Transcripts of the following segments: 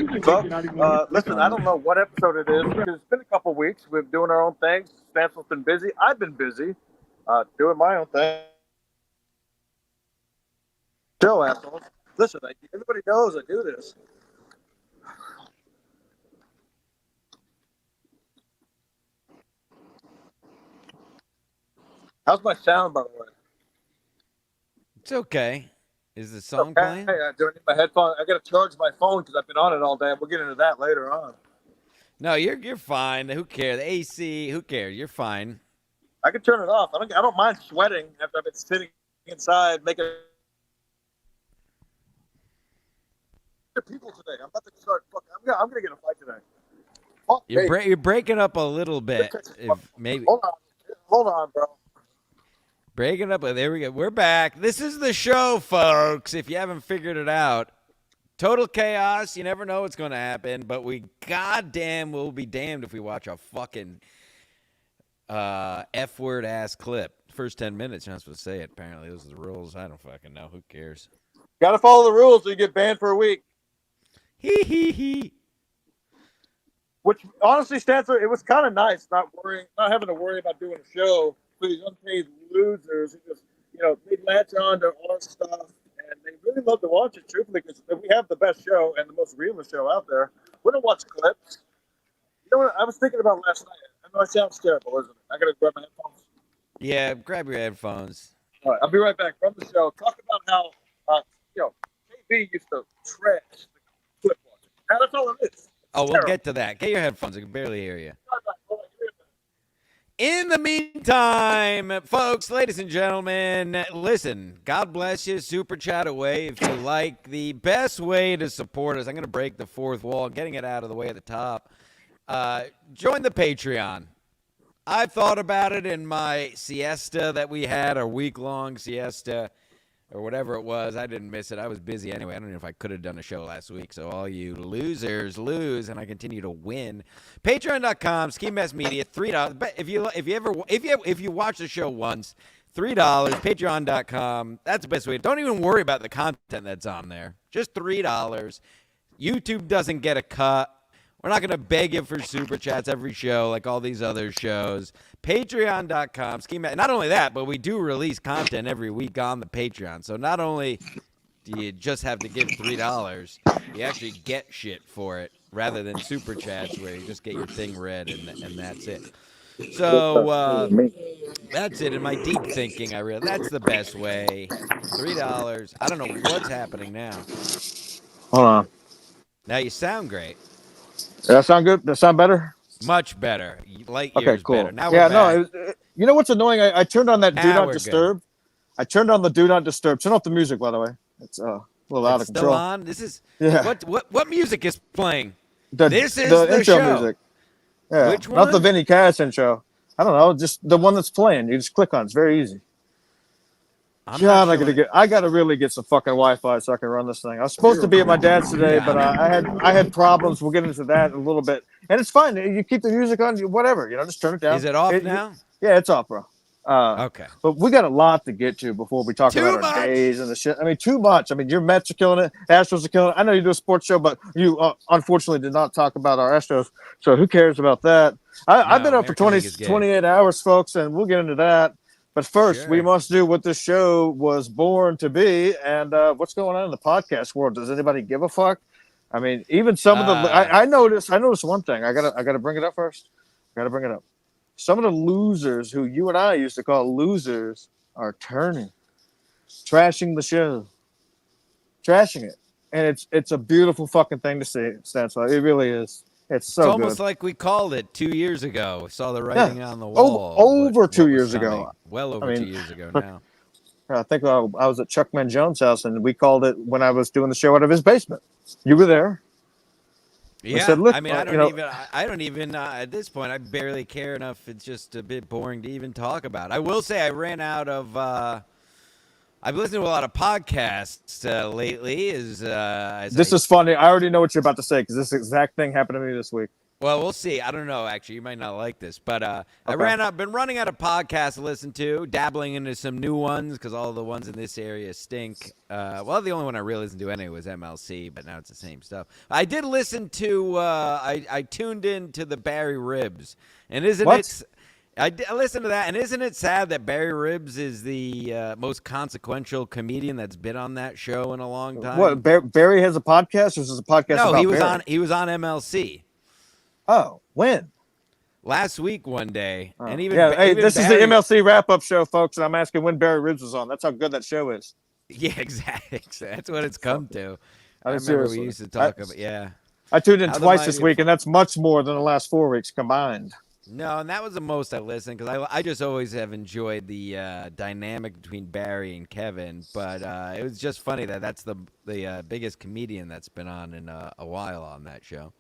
back, folks. Listen, I don't know what episode it is because it's been a couple weeks. We've been doing our own things. Stanford's been busy. I've been busy doing my own thing. Chill, assholes. Listen, everybody knows I do this. How's my sound, by the way? It's okay. Is the song Okay. playing? Do I need my headphones? I got to charge my phone because I've been on it all day. We'll get into that later on. No, you're fine. Who cares? The AC. Who cares? You're fine. I can turn it off. I don't mind sweating after I've been sitting inside making people today. I'm about to start fucking. I'm gonna get a fight today. Fuck me. You're breaking up a little bit. If maybe Hold on, bro. breaking up. There we go. We're back. This is the show, folks. If you haven't figured it out, total chaos. You never know what's going to happen, but we goddamn will be damned if we watch a fucking F word ass clip. First 10 minutes, you're not supposed to say it. Apparently, those are the rules. I don't fucking know. Who cares? Got to follow the rules or you get banned for a week. Hee hee hee. Which honestly, Stanford, it was kind of nice not having to worry about doing a show for these unpaid losers who just, they latch on to our stuff and they really love to watch it. Truthfully, because we have the best show and the most realist show out there. We don't watch clips. You know what I was thinking about last night? I know it sounds terrible, isn't it? I gotta grab my headphones. Yeah, grab your headphones. All right, I'll be right back from the show. Talk about how KB used to trash the clip watching. Now that's all it is. Oh, we'll get to that. Get your headphones. I can barely hear you. In the meantime, folks, ladies and gentlemen, listen, God bless you. Super chat away if you like. The best way to support us, I'm going to break the fourth wall, getting it out of the way at the top. Join the Patreon. I thought about it in my siesta that we had, our week-long siesta, or whatever it was. I didn't miss it. I was busy anyway. I don't know if I could have done a show last week. So all you losers lose, and I continue to win. Patreon.com, Ski Mess Media, $3. If you watch the show once, $3. Patreon.com. That's the best way. Don't even worry about the content that's on there. Just $3. YouTube doesn't get a cut. We're not going to beg you for super chats every show like all these other shows. Patreon.com. Not only that, but we do release content every week on the Patreon. So not only do you just have to give $3, you actually get shit for it rather than super chats where you just get your thing read and that's it. So that's it. In my deep thinking, I realized that's the best way. $3. I don't know what's happening now. Hold on. Now you sound great. Does that sound good? Does that sound better? Much better. Light years Okay, cool. better. Now we're back. You know what's annoying? I turned on that Do Now Not we're Disturb. I turned on the Do Not Disturb. Turn off the music, by the way. It's a little out of It's control. still on. This is Yeah. What music is playing? This is the intro show. music. Yeah. Which Not the one? Vinny Cass intro. I don't know, just the one that's playing. You just click on it. It's very easy. I'm God, not sure I gotta really get some fucking Wi-Fi so I can run this thing. I was supposed to be at my dad's today, Yeah. but I had problems. We'll get into that in a little bit, and it's fine. You keep the music on, whatever. Just turn it down. Is it off now? Yeah, it's off, bro. Okay. But we got a lot to get to before we talk Too about much. our days and the shit. I mean, too much. I mean, your Mets are killing it. Astros are killing it. I know you do a sports show, but you unfortunately did not talk about our Astros. So who cares about that? I've been up for American League is gay. 28 hours, folks, and we'll get into that. But first, Sure. we must do what this show was born to be. And what's going on in the podcast world? Does anybody give a fuck? I mean, even some of the I noticed one thing. I gotta bring it up first. Gotta bring it up. Some of the losers who you and I used to call losers are turning, trashing the show, trashing it, and it's a beautiful fucking thing to see. Stansfield. It really is. It's so It's almost good. like we called it 2 years ago. We saw the writing on the Over- wall. over what 2 was years coming. ago. Well over I mean, 2 years ago now. I think I was at Chuck Mangione house, and we called it when I was doing the show out of his basement. You were there. Yeah, said, look, I mean, I don't even at this point, I barely care enough. It's just a bit boring to even talk about. I will say I ran out of. I've listened to a lot of podcasts lately. This is funny. I already know what you're about to say because this exact thing happened to me this week. Well, we'll see. I don't know. Actually, you might not like this, but Okay. I've been running out of podcasts to listen to, dabbling into some new ones because all the ones in this area stink. Well, the only one I really listened to anyway was MLC, but now it's the same stuff. I did listen to. I tuned in to the Barry Ribs, and isn't What? it? I listened to that, and isn't it sad that Barry Ribs is the most consequential comedian that's been on that show in a long time? What? Barry has a podcast, or is this a podcast No, about he was Barry? on. He was on MLC. Oh, when? Last week, one day, Oh. and even Yeah. Hey, even this is Barry, the MLC wrap-up show, folks, and I'm asking when Barry Ribs was on. That's how good that show is. Yeah, exactly. That's what it's come to. I I mean, remember seriously. we used to talk about, yeah. I tuned in How the twice mighty this week, and that's much more than the last 4 weeks combined. No, and that was the most I listened because I just always have enjoyed the dynamic between Barry and Kevin. But it was just funny that that's the biggest comedian that's been on in a while on that show.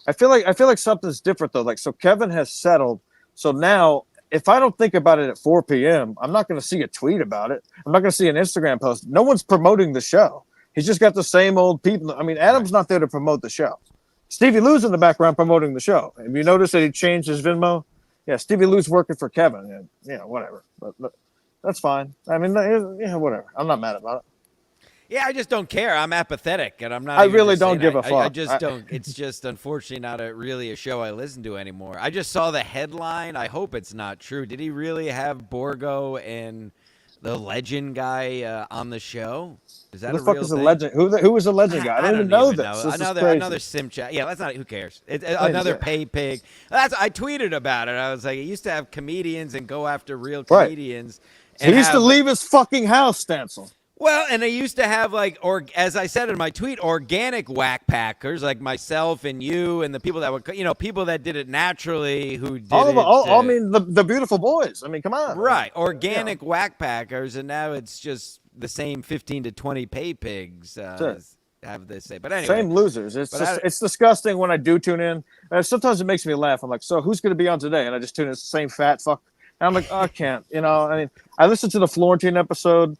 I feel like something's different though. Like, so Kevin has settled. So now, if I don't think about it at 4 p.m., I'm not going to see a tweet about it. I'm not going to see an Instagram post. No one's promoting the show. He's just got the same old people. I mean, Adam's not there to promote the show. Stevie Lou's in the background promoting the show. Have you noticed that he changed his Venmo? Yeah, Stevie Lou's working for Kevin. And, whatever. But that's fine. I mean, yeah, whatever. I'm not mad about it. Yeah, I just don't care. I'm apathetic, and I'm not. I even really just don't saying give a I fuck. just don't. It's just unfortunately not really a show I listen to anymore. I just saw the headline. I hope it's not true. Did he really have Borgo and the legend guy on the show? Is that Who the a fuck real is the thing? legend? Who was the legend guy? I don't even know this. This is crazy. Another sim chat. Yeah, that's not. Who cares? Another pay pig. I tweeted about it. I was like, it used to have comedians and go after real comedians. He used to leave his fucking house, Stancil. Well, and they used to have as I said in my tweet, organic whack packers like myself and you and the people that would, people that did it naturally who did I mean, the beautiful boys. I mean, come on. Right, organic whack packers, and now it's just the same 15 to 20 pay pigs have this say. But anyway, same losers. It's disgusting when I do tune in. Sometimes it makes me laugh. I'm like, so who's going to be on today? And I just tune in. It's the same fat fuck. And I'm like, oh, I can't. I mean, I listened to the Florentine episode.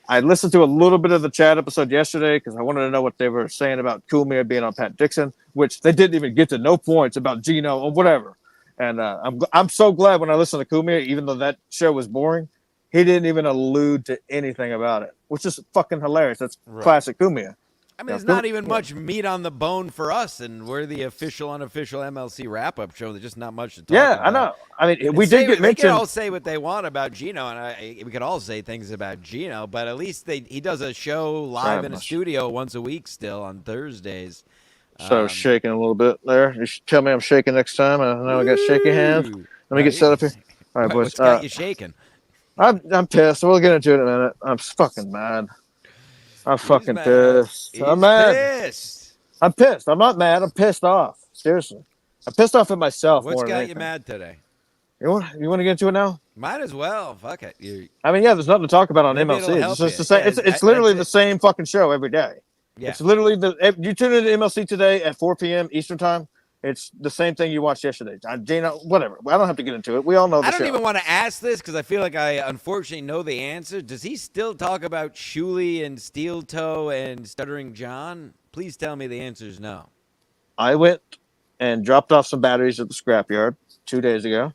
I listened to a little bit of the Chad episode yesterday because I wanted to know what they were saying about Cumia being on Pat Dixon, which they didn't even get to no points about Gino or whatever. And I'm so glad when I listened to Cumia, even though that show was boring, he didn't even allude to anything about it, which is fucking hilarious. That's classic Cumia. I mean, there's not even much meat on the bone for us, and we're the official, unofficial MLC wrap-up show. There's just not much to talk about. Yeah, I know. I mean, we did get mentioned. They can all say what they want about Gino, and we could all say things about Gino, but at least he does a show live in a studio once a week still on Thursdays. So shaking a little bit there. You should tell me I'm shaking next time. I know I got shaky hands. Let me get set up here. All right, boys. What's got you shaking? I'm pissed. We'll get into it in a minute. I'm fucking mad. I'm fucking pissed. I'm mad. Pissed. I'm pissed. I'm not mad. I'm pissed off. Seriously. I'm pissed off at myself. What's got you mad today? You want to get into it now? Might as well. Fuck it. I mean, yeah, there's nothing to talk about on MLC. It's just the same. It's literally the same fucking show every day. Yeah. It's literally you tune into MLC today at 4 p.m. Eastern time. It's the same thing you watched yesterday. Gino, whatever. I don't have to get into it. We all know the show. I don't even want to ask this because I feel like I unfortunately know the answer. Does he still talk about Shuley and Steel Toe and Stuttering John? Please tell me the answer is no. I went and dropped off some batteries at the scrapyard 2 days ago,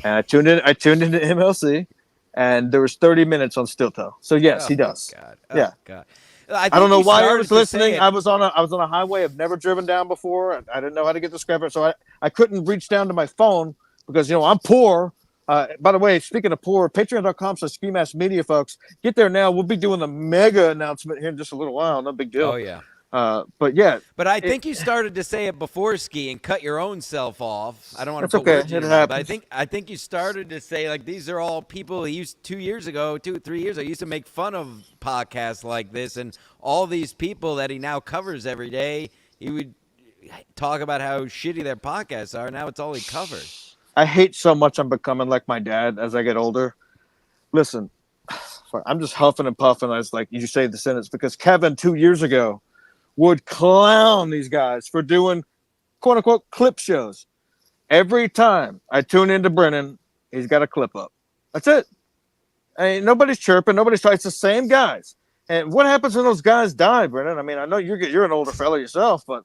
and I tuned into MLC, and there was 30 minutes on Steel Toe. So yes, he does. God. God. I don't know why I was listening. I was on a highway I've never driven down before. I didn't know how to get the scrapper, so I couldn't reach down to my phone because I'm poor. By the way, speaking of poor, patreon.com/SkiMassMedia, folks, get there now. We'll be doing the mega announcement here in just a little while. No big deal. Oh yeah. But yeah. But I think you started to say it before Ski and cut your own self off. I don't want to put okay. words in your mouth, but I think you started to say like these are all people he used 3 years ago, used to make fun of podcasts like this, and all these people that he now covers every day, he would talk about how shitty their podcasts are. Now it's all he covers. I hate so much I'm becoming like my dad as I get older. Listen, I'm just huffing and puffing as like you say the sentence because Kevin 2 years ago would clown these guys for doing quote unquote clip shows. Every time I tune into Brennan, he's got a clip up. That's it. I mean, nobody's chirping, nobody's trying. It's the same guys. And what happens when those guys die, Brennan? I mean, I know you're an older fella yourself, but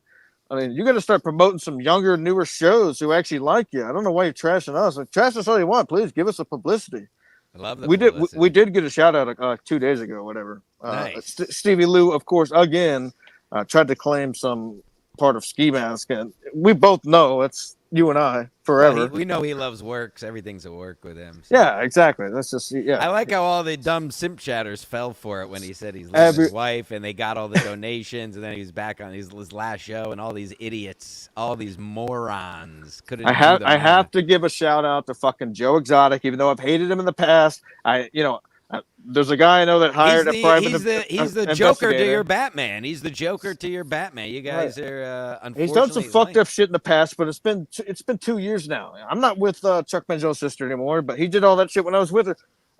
I mean, you got to start promoting some younger, newer shows who actually like you. I don't know why you're trashing us. Like, trash us all you want, please give us the publicity. I love the We publicity. did get a shout out 2 days ago, or whatever. Nice. Stevie Lou, of course, again tried to claim some part of Ski Mask, and we both know it's you and I Well, forever. we know he loves works. Everything's a work with him. So. Yeah, exactly. That's just yeah. I like how all the dumb simp chatters fell for it when he said he's leaving Every his wife, and they got all the donations, and then he was back on his last show, and all these idiots, all these morons couldn't do the I math. have to give a shout out to fucking Joe Exotic, even though I've hated him in the past. There's a guy I know that He's hired a the private he's the Joker to your Batman. He's the Joker to your Batman. You guys are unfortunately. He's done some fucked up shit in the past, but it's been 2 years now. I'm not with Chuck Mangiel's sister anymore, but he did all that shit when I was with her.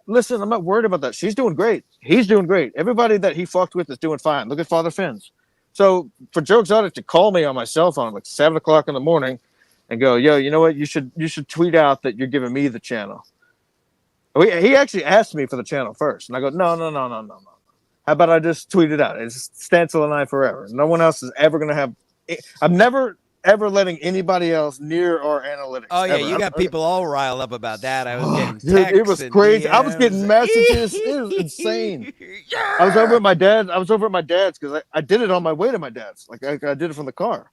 Listen, I'm not worried about that. She's doing great. He's doing great. Everybody that he fucked with is doing fine. Look at Father Finn's. So for Joe Exotic to call me on my cell phone like 7 o'clock in the morning and go, yo, you know what? You should tweet out that you're giving me the channel. He actually asked me for the channel first, and I go, no. How about I just tweet it out? It's Stancil and I forever. No one else is ever going to have. I'm never ever letting anybody else near our analytics. Oh yeah, ever. you got people all riled up about that. I was getting Dude, texts it was and crazy. DMs. I was getting messages. It was insane. I was over at my dad. I was over at my dad's because I did it on my way to my dad's. Like I did it from the car,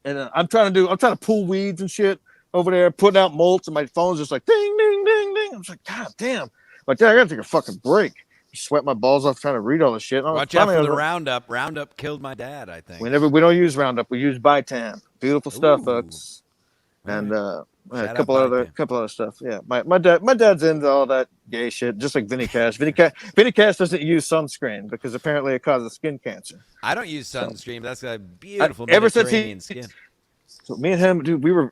and I'm trying to pull weeds and shit over there, putting out molts, and my phone's just like ding, ding, ding, ding. I'm just like, God damn. Like, Dad, I gotta take a fucking break. I sweat my balls off trying to read all this shit. Watch out for the Roundup. Roundup killed my dad, I think. We don't use Roundup. We use Bitan. Beautiful stuff, Ooh. folks. And a Shout couple out other stuff. Yeah, my dad's into all that gay shit, just like Vinny Cash. Vinny Cash doesn't use sunscreen because apparently it causes skin cancer. I don't use sunscreen. That's a beautiful ever since Mediterranean skin. So me and him, dude, we were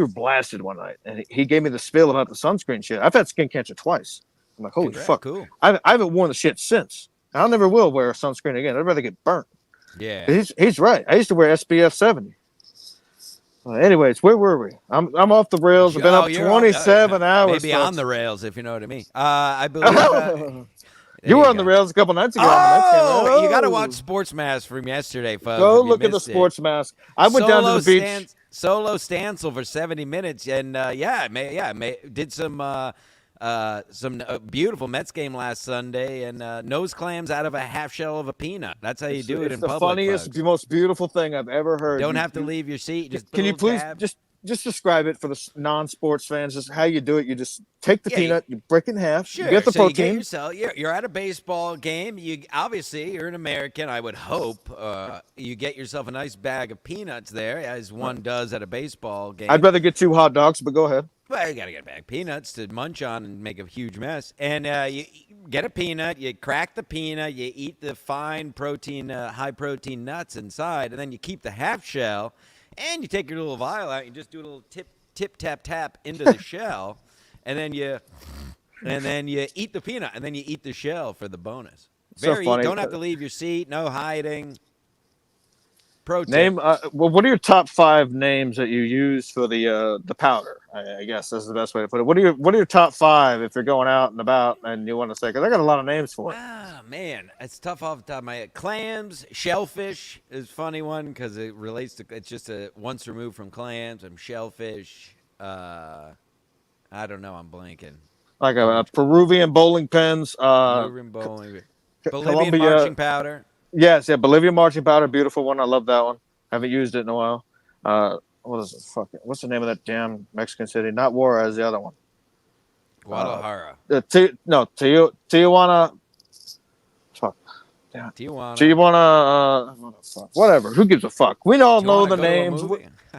blasted one night, and he gave me the spiel about the sunscreen shit. I've had skin cancer twice. I'm like, holy fuck. Cool. I haven't worn the shit since. I'll never will wear a sunscreen again. I'd rather get burnt. Yeah. He's right. I used to wear SPF 70. Anyways, where were we? I'm off the rails. I've been up 27 hours. Maybe folks. on the rails, if you know what I mean. I believe you were on the rails a couple nights ago. Oh, you got to watch Sports Mask from yesterday, folks. Go look at the Sports Mask. I went down to the beach. Solo Stancil for 70 minutes, and did some beautiful Mets game last Sunday, and nose clams out of a half shell of a peanut. That's how you do it in public. It's the funniest, folks. most beautiful thing I've ever heard. Don't have to leave your seat. Just can you please just describe it for the non-sports fans? Just how you do it. You just take the peanut, you break it in half, sure. You get the protein. You're at a baseball game. You're an American. I would hope you get yourself a nice bag of peanuts there, as one does at a baseball game. I'd rather get 2 hot dogs, but go ahead. Well, you got to get a bag of peanuts to munch on and make a huge mess. And you get a peanut, you crack the peanut, you eat the fine protein, high protein nuts inside, and then you keep the half shell, and you take your little vial out, and you just do a little tip tap into the shell, and then you eat the peanut, and then you eat the shell for the bonus. Very funny. Don't have to leave your seat, no hiding. Name what are your top 5 names that you use for the powder? I guess that's the best way to put it. What are your top 5 if you're going out and about and you want to say? Because I got a lot of names for it. Ah man, it's tough off the top of my head. Clams, shellfish is a funny one because it relates to. It's just a once removed from clams. I'm shellfish. I don't know. I'm blanking. Like a Peruvian bowling pins. Peruvian bowling. Bolivian Colombia, marching powder. Yes, yeah, Bolivian marching powder, beautiful one. I love that one. Haven't used it in a while. What is it? What's the name of that damn Mexican city? Not Juarez, the other one. Guadalajara. Tijuana. Fuck. Tijuana. Whatever. Who gives a fuck? We all know the names.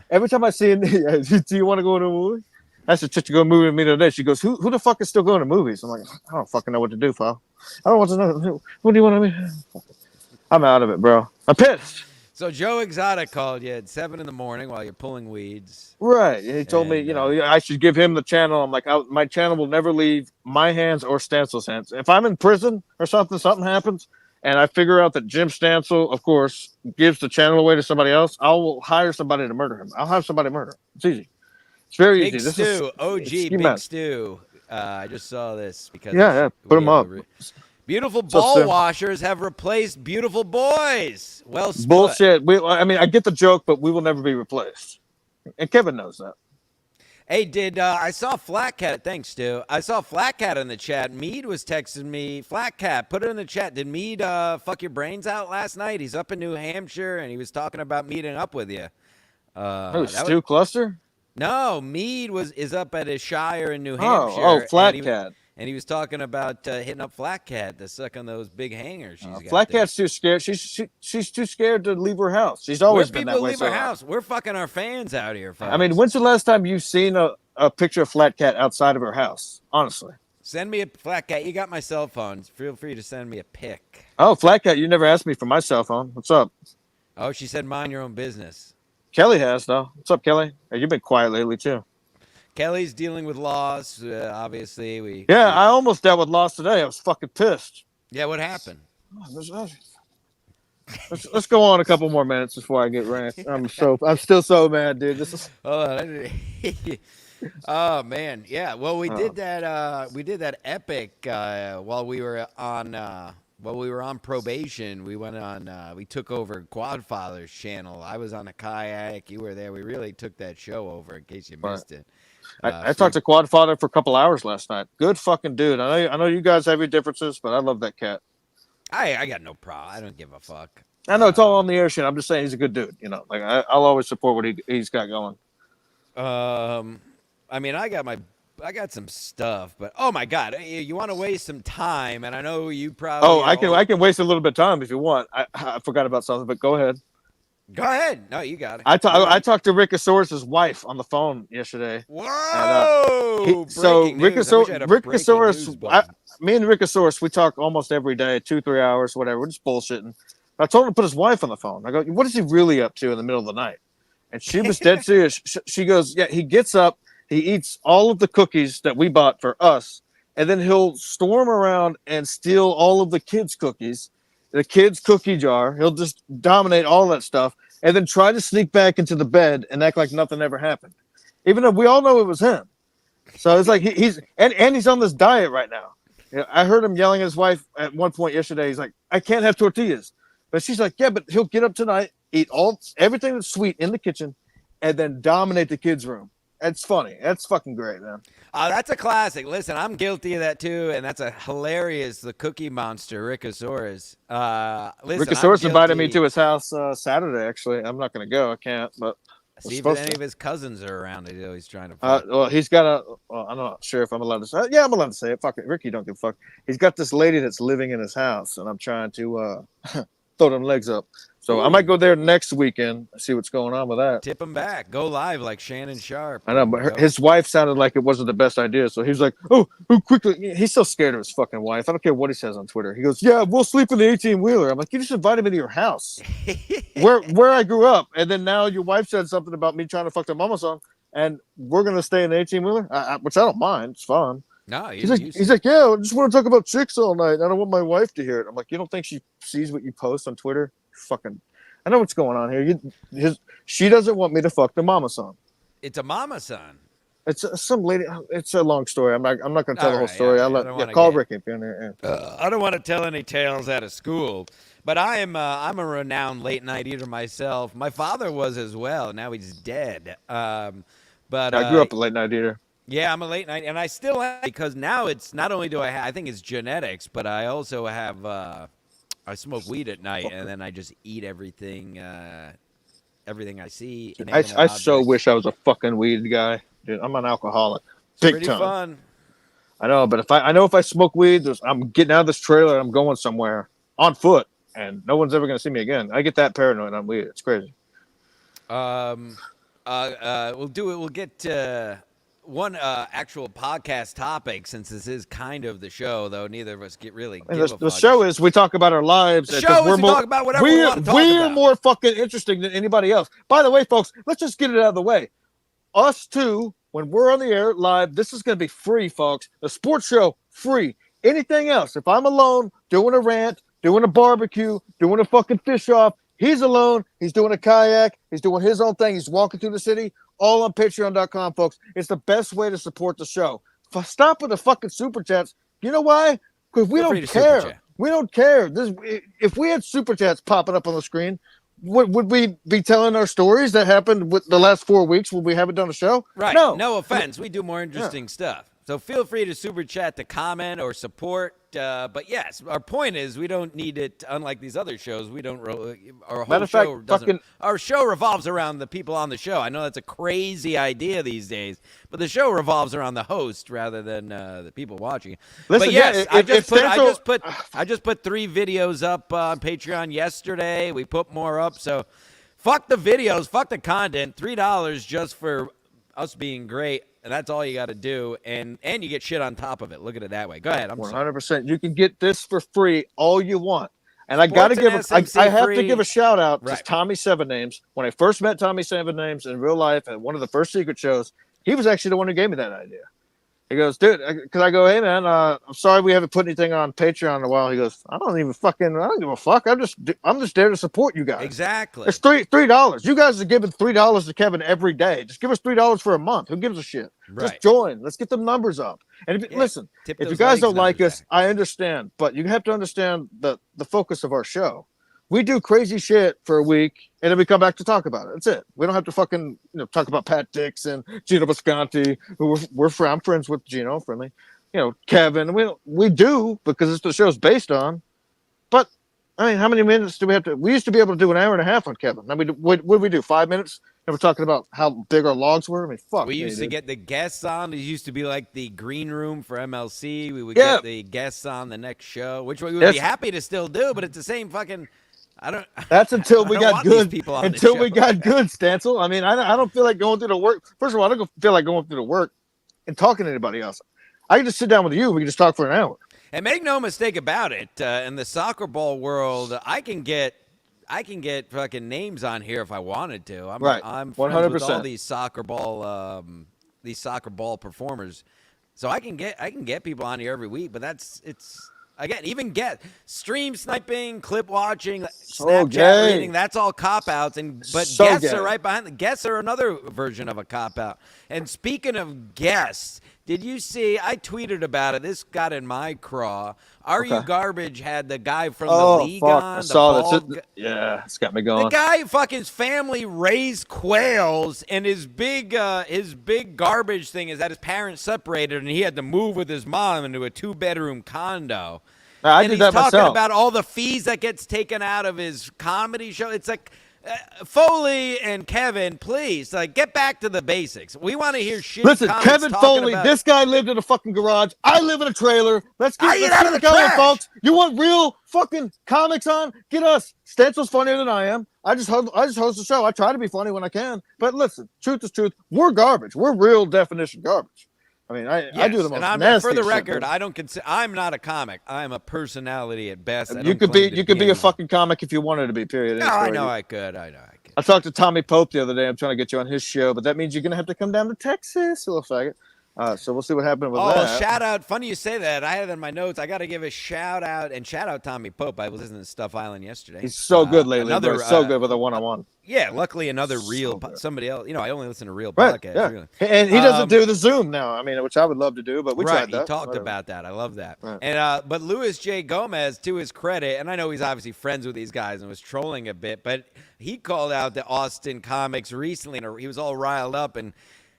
Every time I see it, do you want to go to a movie? I asked a chick to go to a movie with me today. She goes, who the fuck is still going to movies? I'm like, I don't fucking know what to do, pal. I don't want to know. What do you want to be? I'm out of it, bro. I'm pissed. So Joe Exotic called you at 7 a.m. while you're pulling weeds. Right. He told me, I should give him the channel. I'm like, my channel will never leave my hands or Stancil's hands. If I'm in prison or something happens, and I figure out that Jim Stancil, of course, gives the channel away to somebody else, I will hire somebody to murder him. I'll have somebody murder him. It's easy. It's very easy. Stu, OG Big Stu. I just saw this because put him up. Beautiful What's up, ball Stu? washers have replaced beautiful boys. Well sput. Bullshit. I mean, I get the joke, but we will never be replaced. And Kevin knows that. Hey, I saw Flat Cat? Thanks, Stu. I saw Flat Cat in the chat. Mead was texting me. Flat Cat, put it in the chat. Did Mead fuck your brains out last night? He's up in New Hampshire, and he was talking about meeting up with you. Oh, That was Stu Cluster? no Mead is up at his shire in New Oh, Hampshire, Flat Cat. and he was talking about hitting up Flat Cat to suck on those big hangers she's got Flat there. Cat's too scared. She's too scared to leave her house. She's Where always been people that way. leave So our house, we're fucking our fans out here, folks. I mean, when's the last time you've seen a picture of Flat Cat outside of her house? Honestly. Send me a Flat Cat. You got my cell phone. Feel free to send me a pic. Oh, Flat Cat, you never asked me for my cell phone. What's up? Oh, she said mind your own business. Kelly has though. What's up, Kelly? Hey, you've been quiet lately too. Kelly's dealing with loss. Obviously, I almost dealt with loss today. I was fucking pissed. Yeah, what happened? Let's go on a couple more minutes before I get rant. I'm still so mad, dude. This is. Oh man, yeah. Well, we did that. We did that epic while we were on probation. We went on. We took over Quadfather's channel. I was on a kayak. You were there. We really took that show over. In case you missed it. I talked to Quadfather for a couple hours last night. Good fucking dude. I know you guys have your differences, but I love that cat. I got no problem. I don't give a fuck. I know it's all on the air shit. I'm just saying he's a good dude. You know, like I'll always support what he's got going. I mean, I got some stuff, but oh my god, you want to waste some time, and I know you probably. Oh, I can waste a little bit of time if you want. I forgot about something, but go ahead. Go ahead. No, you got it. I talked to Rickosaurus's wife on the phone yesterday. Whoa! So Rickosaurus, me and Rickosaurus, we talk almost every day, 2-3 hours, whatever. We're just bullshitting. I told him to put his wife on the phone. I go, what is he really up to in the middle of the night? And she was dead serious. She goes, yeah, he gets up, he eats all of the cookies that we bought for us, and then he'll storm around and steal all of the kids' cookies, the kids' cookie jar. He'll just dominate all that stuff, and then try to sneak back into the bed and act like nothing ever happened, even though we all know it was him. So it's like he's on this diet right now. I heard him yelling at his wife at one point yesterday. He's like, I can't have tortillas. But she's like, yeah, but he'll get up tonight, eat everything that's sweet in the kitchen, and then dominate the kids' room. That's funny. That's fucking great, man. That's a classic. Listen, I'm guilty of that too, and that's a hilarious. The Cookie Monster, Rickosaurus. Rickosaurus invited me to his house Saturday. Actually, I'm not going to go. I can't. But see if any of his cousins are around. He's always trying to. Well, he's got I'm not sure if I'm allowed to say. Yeah, I'm allowed to say it. Fuck it, Ricky. Don't give a fuck. He's got this lady that's living in his house, and I'm trying to throw them legs up. So I might go there next weekend, see what's going on with that. Tip him back. Go live like Shannon Sharp. I know, but his wife sounded like it wasn't the best idea. So he was like, oh, quickly. He's so scared of his fucking wife. I don't care what he says on Twitter. He goes, yeah, we'll sleep in the 18-wheeler. I'm like, you just invited me to your house where I grew up. And then now your wife said something about me trying to fuck the mama son. And we're going to stay in the 18-wheeler, which I don't mind. It's fun. No, he's like, yeah, I just want to talk about chicks all night. I don't want my wife to hear it. I'm like, you don't think she sees what you post on Twitter? Fucking, I know what's going on here. She doesn't want me to fuck the mama son. It's a mama son. It's some lady. It's a long story. I'm not going to tell the whole story. Call Ricky if you're in there. I don't want to tell any tales out of school, but I'm a renowned late night eater myself. My father was as well. Now he's dead. But I grew up a late night eater. Yeah, I'm a late night, and I still am, because now it's not only do I think it's genetics, but I also have I smoke weed at night, and then I just eat everything I see. I so wish I was a fucking weed guy, dude. I'm an alcoholic, big time. Fun. I know, but if I smoke weed, I'm getting out of this trailer. I'm going somewhere on foot, and no one's ever gonna see me again. I get that paranoid on weed. It's crazy. We'll do it. We'll get to one actual podcast topic, since this is kind of the show, though neither of us the show is we talk about our lives. The show is we talk about whatever we want to talk about. We're more fucking interesting than anybody else. By the way, folks, let's just get it out of the way. Us two, when we're on the air live, this is going to be free, folks. The sports show, free. Anything else, if I'm alone, doing a rant, doing a barbecue, doing a fucking fish off, he's alone, he's doing a kayak, he's doing his own thing, he's walking through the city, all on patreon.com, folks. It's the best way to support the show. Stop with the fucking super chats. You know why? Because we don't care. We don't care. If we had super chats popping up on the screen, would we be telling our stories that happened with the last 4 weeks when we haven't done a show? Right. No. No offense. We do more Yeah. interesting stuff. So feel free to super chat to comment or support. But yes, our point is we don't need it. Unlike these other shows, we don't. Our whole show doesn't. Our show revolves around the people on the show. I know that's a crazy idea these days, but the show revolves around the host rather than the people watching. Listen, but yes, I just put 3 videos up on Patreon yesterday. We put more up. So fuck the videos, fuck the content. $3 just for us being great. And that's all you got to do, and you get shit on top of it. Look at it that way. Go ahead. I'm 100%. You can get this for free all you want. And I got to give I have to give a shout out to Tommy Seven Names. When I first met Tommy Seven Names in real life at one of the first secret shows, he was actually the one who gave me that idea. He goes, dude, because I go, hey, man, I'm sorry we haven't put anything on Patreon in a while. He goes, I don't give a fuck. I'm just there to support you guys. Exactly. It's $3. You guys are giving $3 to Kevin every day. Just give us $3 for a month. Who gives a shit? Right. Just join. Let's get the numbers up. And listen, if you guys don't like us, I understand. But you have to understand the focus of our show. We do crazy shit for a week, and then we come back to talk about it. That's it. We don't have to fucking talk about Pat Dix and Gino Visconti, who I'm friends with Gino, friendly. Kevin. We do because it's the show's based on. But I mean, how many minutes do we have to? We used to be able to do an hour and a half on Kevin. I mean, what did we do? 5 minutes? And we're talking about how big our logs were. I mean, fuck. We used to get the guests on. It used to be like the green room for MLC. We would get the guests on the next show, which we would be happy to still do. But it's the same fucking. That's until we got good. Until we got good, Stancil. I mean, I don't feel like going through the work. First of all, I don't feel like going through the work and talking to anybody else. I can just sit down with you. We can just talk for an hour. And make no mistake about it, in the soccer ball world, I can get fucking names on here if I wanted to. I'm friends 100%. with all these soccer ball performers, so I can get people on here every week. But even get stream sniping, clip watching, Snapchat reading. That's all cop outs, but guests are right behind. The guests are another version of a cop out. And speaking of guests. Did you see? I tweeted about it. This got in my craw. Are You Garbage had the guy from the league on. I saw that. Yeah, it's got me going. The guy, his family raised quails, and his big garbage thing is that his parents separated, and he had to move with his mom into a 2-bedroom condo. I did that myself. He's talking about all the fees that gets taken out of his comedy show. It's like. Foley and Kevin, please, get back to the basics. We want to hear shit. Listen, Kevin Foley, this guy lived in a fucking garage. I live in a trailer. Let's get out of the trash, folks. You want real fucking comics on? Get us. Stencil's funnier than I am. I just host the show. I try to be funny when I can. But listen, truth is truth. We're garbage. We're real definition garbage. I mean, I do the most nasty for the shit, record, I don't consider. I'm not a comic. I'm a personality at best. You could be a fucking comic if you wanted to be. Period. No, I know I could. I talked to Tommy Pope the other day. I'm trying to get you on his show, but that means you're gonna have to come down to Texas, little faggot. So we'll see what happens with that. Oh, shout out. Funny you say that. I had it in my notes. I got to give a shout out Tommy Pope. I was listening to Stuff Island yesterday. He's so good lately. So good with a one-on-one. Yeah, luckily another somebody else. I only listen to real podcasts. Yeah. Really. And he doesn't do the Zoom now. I mean, which I would love to do, but we tried that. He talked about that. I love that. Right. And but Louis J. Gomez, to his credit, and I know he's obviously friends with these guys and was trolling a bit, but he called out the Austin comics recently, and he was all riled up and.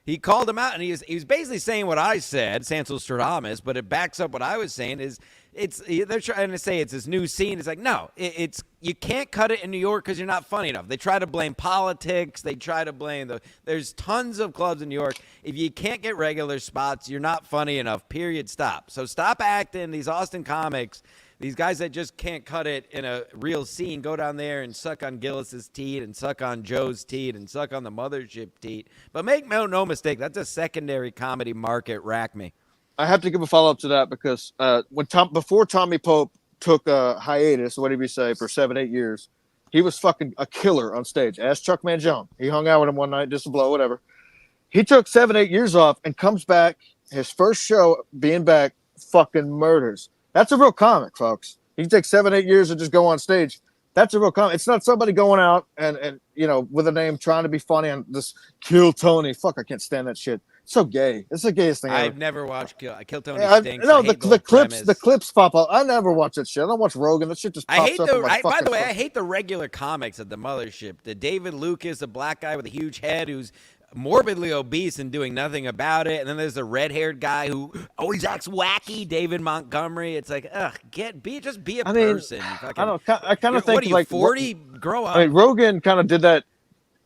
He called him out, and he was basically saying what I said, Sansel Stradamus, but it backs up what I was saying. They're trying to say it's this new scene. It's like, no, it's you can't cut it in New York because you're not funny enough. They try to blame politics. They try to blame there's tons of clubs in New York. If you can't get regular spots, you're not funny enough, period, stop. So stop acting. These Austin comics, these guys that just can't cut it in a real scene, go down there and suck on Gillis's teat and suck on Joe's teat and suck on the mothership teat. But make no mistake, that's a secondary comedy market, rack me. I have to give a follow-up to that because before Tommy Pope took a hiatus, whatever you say, for 7-8 years, he was fucking a killer on stage. Ask Chuck Mangione. He hung out with him one night, just to blow, whatever. He took 7-8 years off and comes back, his first show being back, fucking murders. That's a real comic, folks. You can take 7-8 years and just go on stage. That's a real comic. It's not somebody going out and with a name trying to be funny and just kill Tony. Fuck, I can't stand that shit. So gay. It's the gayest thing ever. I've never watched Kill Tony Yeah, Stinks. no, I the hate the whole clips, the premise. clips pop up. I never watch that shit. I don't watch Rogan. That shit just I pops hate up in the. my By fucking the way, phone. I hate the regular comics at the mothership. The David Lucas, a black guy with a huge head who's morbidly obese and doing nothing about it. And then there's the red-haired guy who always acts wacky, David Montgomery. It's like, ugh, just be a I mean, person. You I fucking, don't. I kind of what think are you, like 40? Grow up. I mean, Rogan kind of did that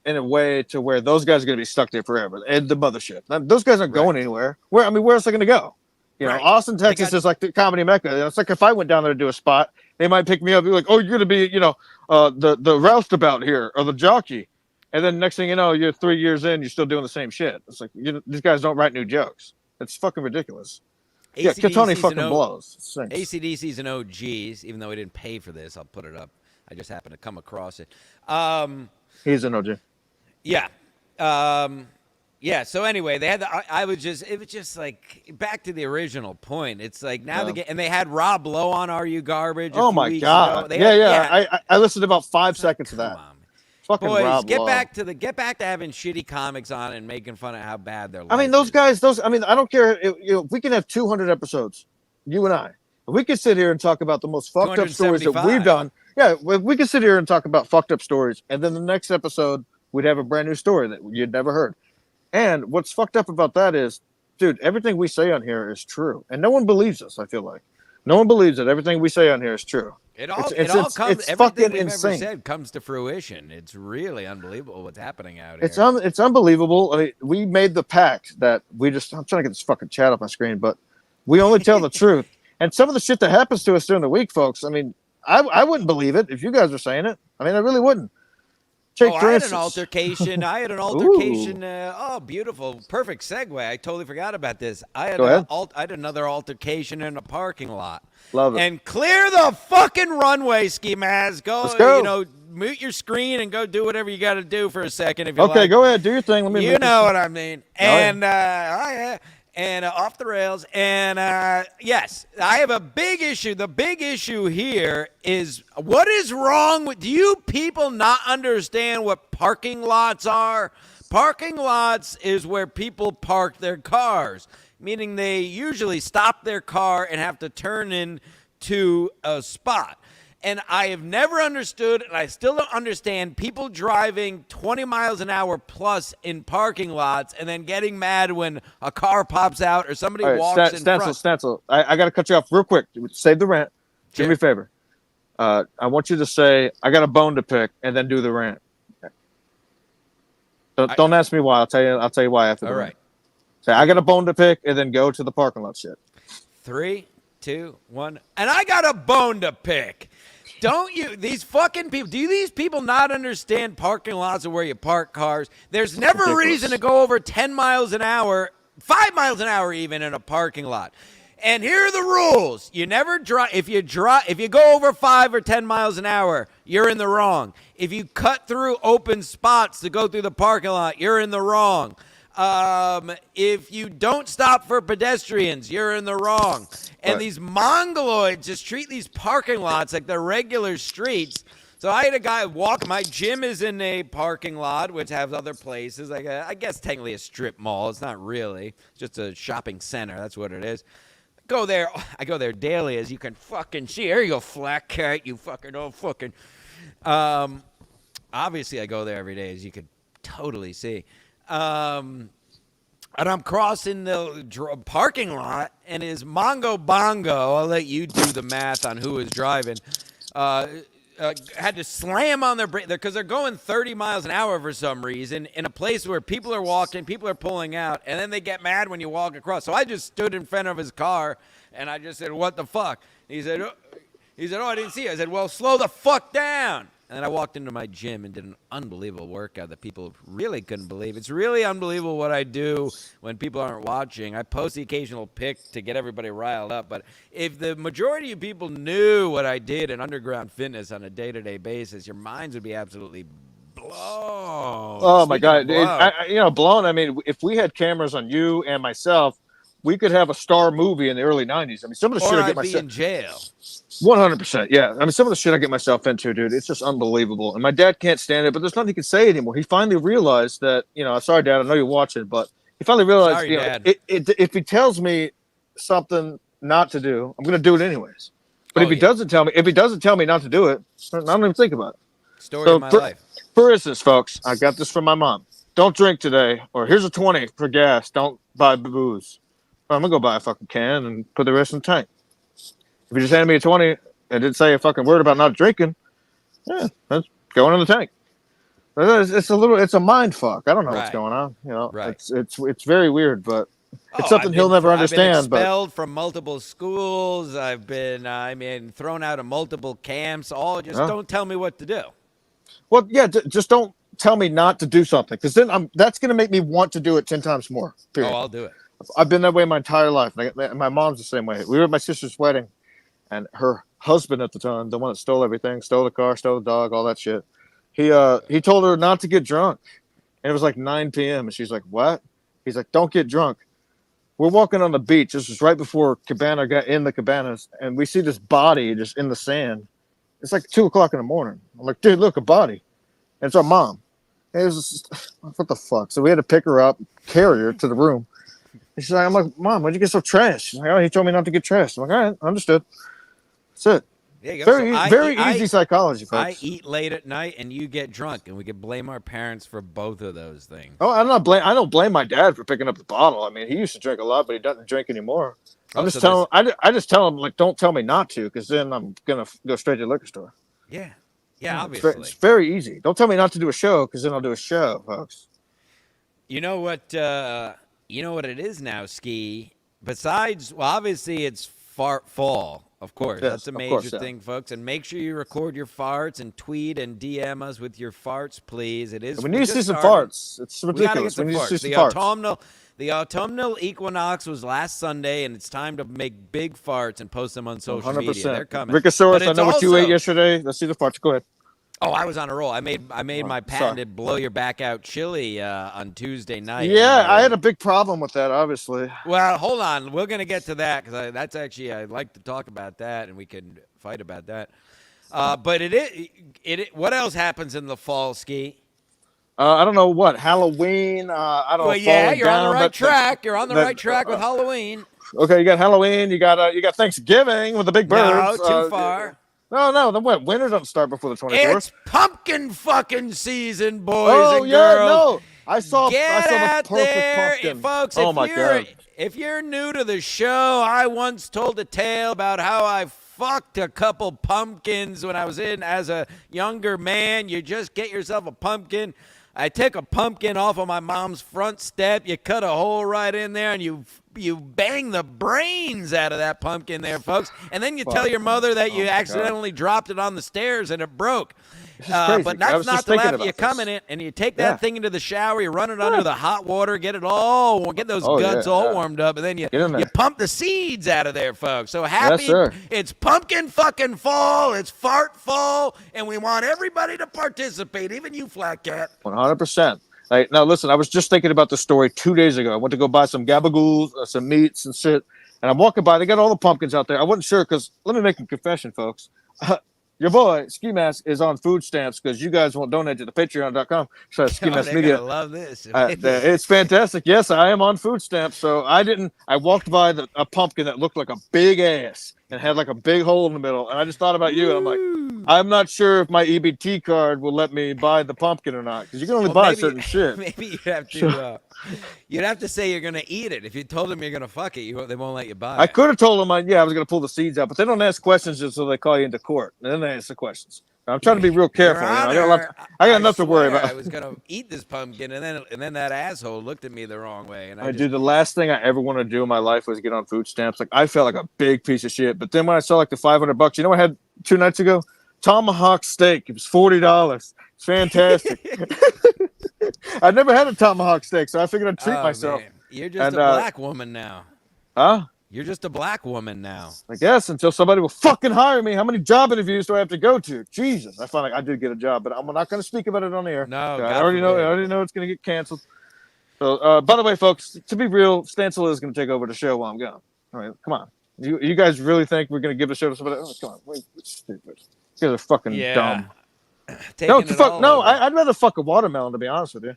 in a way to where those guys are going to be stuck there forever. And the mothership. Those guys aren't Right. going anywhere. Where else are they going to go? You know, Right. Austin, Texas is like the comedy mecca. It's like if I went down there to do a spot, they might pick me up and be like, "Oh, you're going to be, the roustabout here or the jockey," and then next thing you know, you're 3 years in, you're still doing the same shit. It's like these guys don't write new jokes. It's fucking ridiculous. Yeah, Tony fucking blows. ACDC's and OGs, even though he didn't pay for this. I'll put it up. I just happened to come across it. He's an OG. Yeah. Yeah. So anyway, they had it was just like back to the original point. It's like now and they had Rob Lowe on Are You Garbage? Oh my God. I listened to about 5 seconds of that. Come on. Fucking Boys, Rob get Lowe. back to having shitty comics on and making fun of how bad their life I mean, those is. guys, I don't care. If we can have 200 episodes, you and I. If we could sit here and talk about the most fucked up stories that we've done. Yeah, we could sit here and talk about fucked up stories. And then the next episode, we'd have a brand new story that you'd never heard. And what's fucked up about that is, dude, everything we say on here is true. And no one believes us, I feel like. No one believes that everything we say on here is true. It all comes. It's Everything fucking we've insane. ever said comes to fruition. It's really unbelievable what's happening out here. It's unbelievable. I mean, we made the pact that I'm trying to get this fucking chat off my screen, but we only tell the truth. And some of the shit that happens to us during the week, folks, I mean, I wouldn't believe it if you guys were saying it. I mean, I really wouldn't. I had an altercation. Beautiful. Perfect segue. I totally forgot about this. I had another altercation in a parking lot. Love it. And clear the fucking runway, Ski Mask. Let's go. Mute your screen and go do whatever you got to do for a second. If you okay, like. Go ahead. Do your thing. Let me. You know what I mean. And and off the rails. And yes, I have a big issue. The big issue here is what is wrong with, do you people not understand what parking lots are? Parking lots is where people park their cars, meaning they usually stop their car and have to turn into a spot. And I have never understood, and I still don't understand, people driving 20 miles an hour plus in parking lots and then getting mad when a car pops out or somebody walks in front. Stancil, I got to cut you off real quick. Save the rant. Sure. Do me a favor. I want you to say, I got a bone to pick, and then do the rant. Okay. Don't ask me why. I'll tell you why after the rant. Say, I got a bone to pick, and then go to the parking lot shit. 3, 2, 1. And I got a bone to pick. Don't you, these fucking people, do these people not understand parking lots are where you park cars? There's never a reason to go over 10 miles an hour, 5 miles an hour even in a parking lot. And here are the rules. You never drive, if you go over 5 or 10 miles an hour, you're in the wrong. If you cut through open spots to go through the parking lot, you're in the wrong. If you don't stop for pedestrians, you're in the wrong. And these mongoloids just treat these parking lots like they're regular streets. So I had a guy walk. My gym is in a parking lot, which has other places. Like I guess technically a strip mall. It's not really. It's just a shopping center. That's what it is. I go there daily, as you can fucking see. There you go, flat cat. You fucking old fucking. Obviously, I go there every day, as you could totally see. And I'm crossing the parking lot, and his Mongo Bongo, I'll let you do the math on who was driving, had to slam on their brake because they're going 30 miles an hour for some reason in a place where people are walking, people are pulling out, and then they get mad when you walk across. So I just stood in front of his car, and I just said, "What the fuck?" He said, "Oh, I didn't see you." I said, "Well, slow the fuck down." And then I walked into my gym and did an unbelievable workout that people really couldn't believe. It's really unbelievable what I do when people aren't watching. I post the occasional pic to get everybody riled up. But if the majority of people knew what I did in underground fitness on a day-to-day basis, your minds would be absolutely blown. Oh, my God. Blown. I mean, if we had cameras on you and myself, we could have a star movie in the early 90s. I mean, some of the shit I get myself in jail. 100%. Yeah. I mean, some of the shit I get myself into, dude, it's just unbelievable. And my dad can't stand it, but there's nothing he can say anymore. He finally realized that, sorry, Dad, I know you're watching, but He finally realized, Sorry, Dad. if he tells me something not to do, I'm going to do it anyways. But Oh, if yeah. he doesn't tell me not to do it, I don't even think about it. Story of So, my life. for instance, folks, I got this from my mom. Don't drink today, or here's a 20 for gas. Don't buy booze. Well, I'm gonna go buy a fucking can and put the rest in the tank. If you just handed me a 20 and didn't say a fucking word about not drinking, yeah, that's going in the tank. It's a mind fuck. I don't know what's Right. going on. Right. It's very weird, but it's Oh, something he'll never I've been understand. But expelled from multiple schools. I've been, thrown out of multiple camps. All just don't tell me what to do. well, yeah, just don't tell me not to do something, because then that's gonna make me want to do it 10 times more. Oh, Period. I'll do it. I've been that way my entire life. My mom's the same way. We were at my sister's wedding, and her husband at the time, the one that stole everything, stole the car, stole the dog, all that shit. He told her not to get drunk, and it was like 9 p.m. and she's like, "What?" He's like, "Don't get drunk." We're walking on the beach. This was right before Cabana got in the cabanas, and we see this body just in the sand. It's like 2 o'clock in the morning. I'm like, "Dude, look, a body." And it's our mom. And it was just, what the fuck? So we had to pick her up, carry her to the room. And she's like, I'm like, "Mom, why'd you get so trashed?" She's like, "Oh, he told me not to get trashed." I'm like, "All right, understood." That's it. There you go. Very easy psychology, I folks. eat late at night, and you get drunk, and we could blame our parents for both of those things. Oh, I don't blame my dad for picking up the bottle. I mean, he used to drink a lot, but he doesn't drink anymore. I'm just telling. I just tell him, like, don't tell me not to, because then I'm gonna go straight to the liquor store. Yeah, It's obviously. very easy. Don't tell me not to do a show, because then I'll do a show, folks. You know what? You know what it is now, Ski. Besides, well, obviously it's fart fall. Of course, Yes, that's a of major course, yeah. thing, folks. And make sure you record your farts and tweet and DM us with your farts, please. It is. And we need to see some started. farts. It's We gotta get ridiculous. We some need to see farts. some farts. The autumnal equinox was last Sunday, and it's time to make big farts and post them on social media. They're coming. Rickosaurus, I know what you also- ate yesterday. Let's see the farts. Go ahead. Oh, I was on a roll. I made my Sorry. patented blow your back out chili on Tuesday night. Yeah, I had a big problem with that, obviously. Well, hold on. We're gonna get to that because that's actually I'd like to talk about that, and we can fight about that. But what else happens in the fall, Ski? I don't know what Halloween. I don't know. Well, yeah, falling you're on down, the right track. You're on the that- right track with Halloween. Okay, you got Halloween. You got Thanksgiving with the big birds. No, too far. No. Then what? Winter doesn't start before the 24th. It's pumpkin fucking season, boys Oh and yeah, girls. no. I saw Get the out perfect there, pumpkin. folks. Oh my god. If you're new to the show, I once told a tale about how I fucked a couple pumpkins when I was in as a younger man. You just get yourself a pumpkin. I take a pumpkin off of my mom's front step. You cut a hole right in there, and you bang the brains out of that pumpkin there, folks. And then you tell your mother that you accidentally dropped it on the stairs and it broke. But that's not the laugh. You come in it and you take that thing into the shower. You run it under the hot water, get those guts all warmed up, and then you pump the seeds out of there, folks. So happy! Yes, it's pumpkin fucking fall. It's fart fall, and we want everybody to participate, even you, Flat Cat. 100%. Now, listen, I was just thinking about this story 2 days ago. I went to go buy some gabagools, some meats and shit. And I'm walking by. They got all the pumpkins out there. I wasn't sure because let me make a confession, folks. Your boy, Ski Mask, is on food stamps because you guys won't donate to the patreon.com. So Ski Mask Media. I love this. It's fantastic. Yes, I am on food stamps. So I walked by a pumpkin that looked like a big ass and had like a big hole in the middle. And I just thought about you. And I'm like, I'm not sure if my EBT card will let me buy the pumpkin or not, because you can only buy certain shit. Maybe you'd have to say you're gonna eat it. If you told them you're gonna fuck it, they won't let you buy it. I could have told them, I was going to pull the seeds out, but they don't ask questions until they call you into court, and then they ask the questions. I'm trying to be real careful. I got enough to worry about. I was gonna eat this pumpkin, and then that asshole looked at me the wrong way. And Dude, the last thing I ever wanted to do in my life was get on food stamps. Like, I felt like a big piece of shit. But then when I saw like the $500, you know what I had 2 nights ago? Tomahawk steak. It was $40. It's fantastic. I'd never had a tomahawk steak, so I figured I'd treat myself. Man. You're just a black woman now. Huh? You're just a black woman now. I guess, until somebody will fucking hire me. How many job interviews do I have to go to? Jesus, I found like I did get a job, but I'm not going to speak about it on the air. No, I already know it's going to get canceled. So, by the way, folks, to be real, Stancil is going to take over the show while I'm gone. All right, come on. You guys really think we're going to give the show to somebody else? Come on, wait, it's stupid. You guys are fucking dumb. No, I'd rather fuck a watermelon, to be honest with you.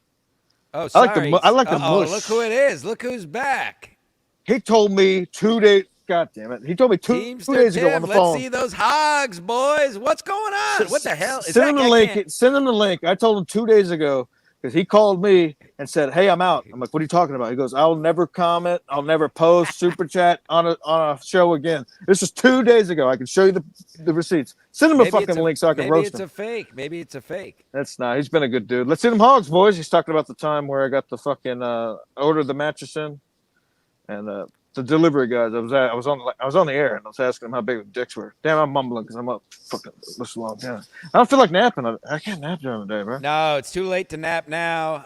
Oh, I like sorry. I like the Uh-oh, look who mush. it is. Look who's back. He told me 2 days. God damn it! He told me two Teamster days ago on Tim, the let's phone. see those hogs, boys. What's going on? What the hell? Is Send that him the I link. can't. Send him the link. I told him 2 days ago because he called me and said, "Hey, I'm out." I'm like, "What are you talking about?" He goes, "I'll never comment. I'll never post super chat on a show again." This was 2 days ago. I can show you the receipts. Send him a fucking link so I can roast him. Maybe it's a fake. That's not. He's been a good dude. Let's send him hogs, boys. He's talking about the time where I got the fucking ordered the mattress in, and the delivery guys. I was on the air and I was asking them how big the dicks were. Damn, I'm mumbling because I'm up fucking this long. Damn. I don't feel like napping. I can't nap during the day, bro. No, it's too late to nap now.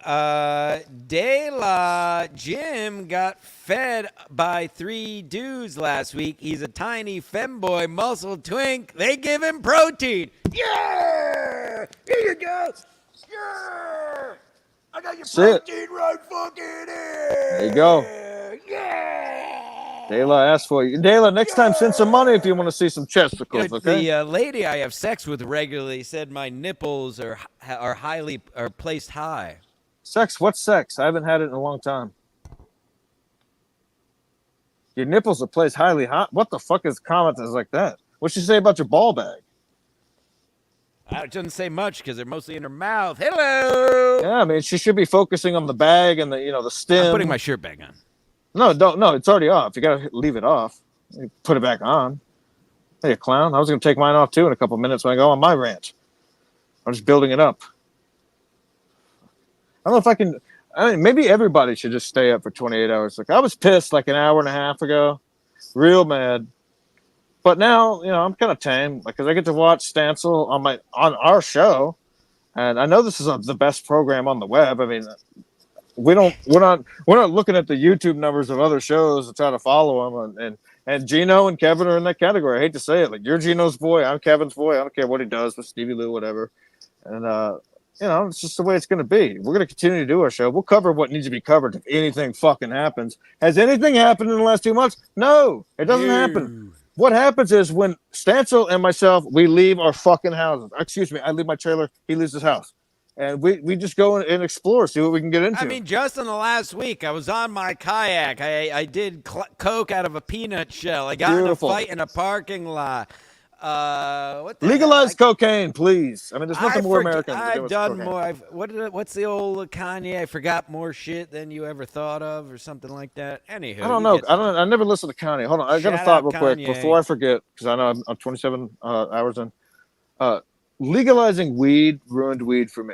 De La Jim got fed by 3 dudes last week. He's a tiny femboy muscle twink. They give him protein. Yeah! Here you go. Yeah! I got your protein right fucking here. There you go. Yeah! Dayla asked for you. Dayla, next time send some money if you want to see some chesticles, okay? The lady I have sex with regularly said my nipples are placed high. Sex? What sex? I haven't had it in a long time. Your nipples are placed highly hot. What the fuck is comments like that? What'd she say about your ball bag? It doesn't say much because they're mostly in her mouth. Hello. Yeah, I mean, she should be focusing on the bag and the stem. I'm putting my shirt back on. No, don't. No, it's already off. You gotta leave it off. You put it back on. Hey, you clown. I was gonna take mine off too in a couple minutes when I go on my ranch. I'm just building it up. I don't know if I can. I mean, maybe everybody should just stay up for 28 hours. Like I was pissed like an hour and a half ago, real mad. But now, I'm kind of tame because I get to watch Stancil on our show, and I know this is the best program on the web. I mean, we're not looking at the YouTube numbers of other shows to try to follow them, and Gino and Kevin are in that category. I hate to say it, like you're Gino's boy, I'm Kevin's boy. I don't care what he does with Stevie Lou, whatever, and it's just the way it's going to be. We're going to continue to do our show. We'll cover what needs to be covered if anything fucking happens. Has anything happened in the last 2 months? No, it doesn't happen. What happens is when Stancil and myself, we leave our fucking houses. Excuse me, I leave my trailer, he leaves his house. And we just go and explore, see what we can get into. I mean, just in the last week, I was on my kayak. I did coke out of a peanut shell. I got in a fight in a parking lot. Legalize cocaine, please. I mean, there's nothing more American than I've done cocaine. more. What's the old Kanye? I forgot more shit than you ever thought of, or something like that. Anywho, I don't know. I never listened to Kanye. Hold on, I got a thought real quick before I forget, because I know I'm 27 hours in. Legalizing weed ruined weed for me.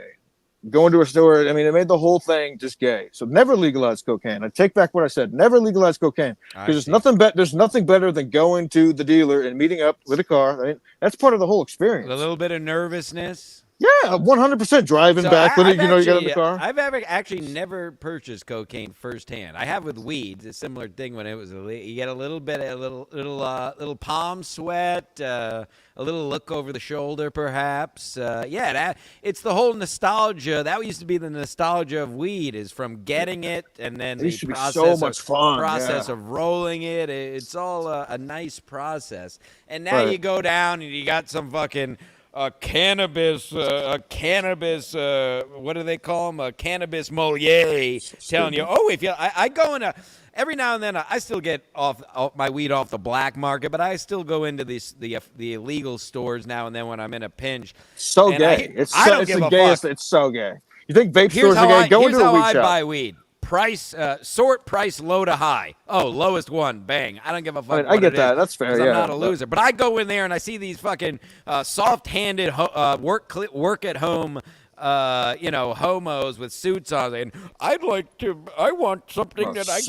Going to a store, I mean, it made the whole thing just gay. So never legalize cocaine. I take back what I said. Never legalize cocaine because there's nothing better than going to the dealer and meeting up with a car. I mean, that's part of the whole experience. A little bit of nervousness. Yeah, 100% driving back with it. You got in the car. I've actually never purchased cocaine firsthand. I have with weed. A similar thing when it was you get a little bit, a little palm sweat, a little look over the shoulder, perhaps. It's the whole nostalgia. That used to be the nostalgia of weed, is from getting it and then the process of rolling it. It's all a nice process. And now you go down and you got some fucking cannabis, what do they call them? A cannabis moliere telling you, I go in every now and then I still get off my weed off the black market, but I still go into the illegal stores now and then when I'm in a pinch. So gay. It's the gayest. It's so gay. You think vape stores are gay? Go into a weed shop. Here's how I buy weed. Price, sort price low to high. Oh, lowest one, bang. I don't give a fuck. I get that. That's fair. Yeah, I'm not a loser. But I go in there and I see these fucking soft-handed work at home, homos with suits on, and I want something that I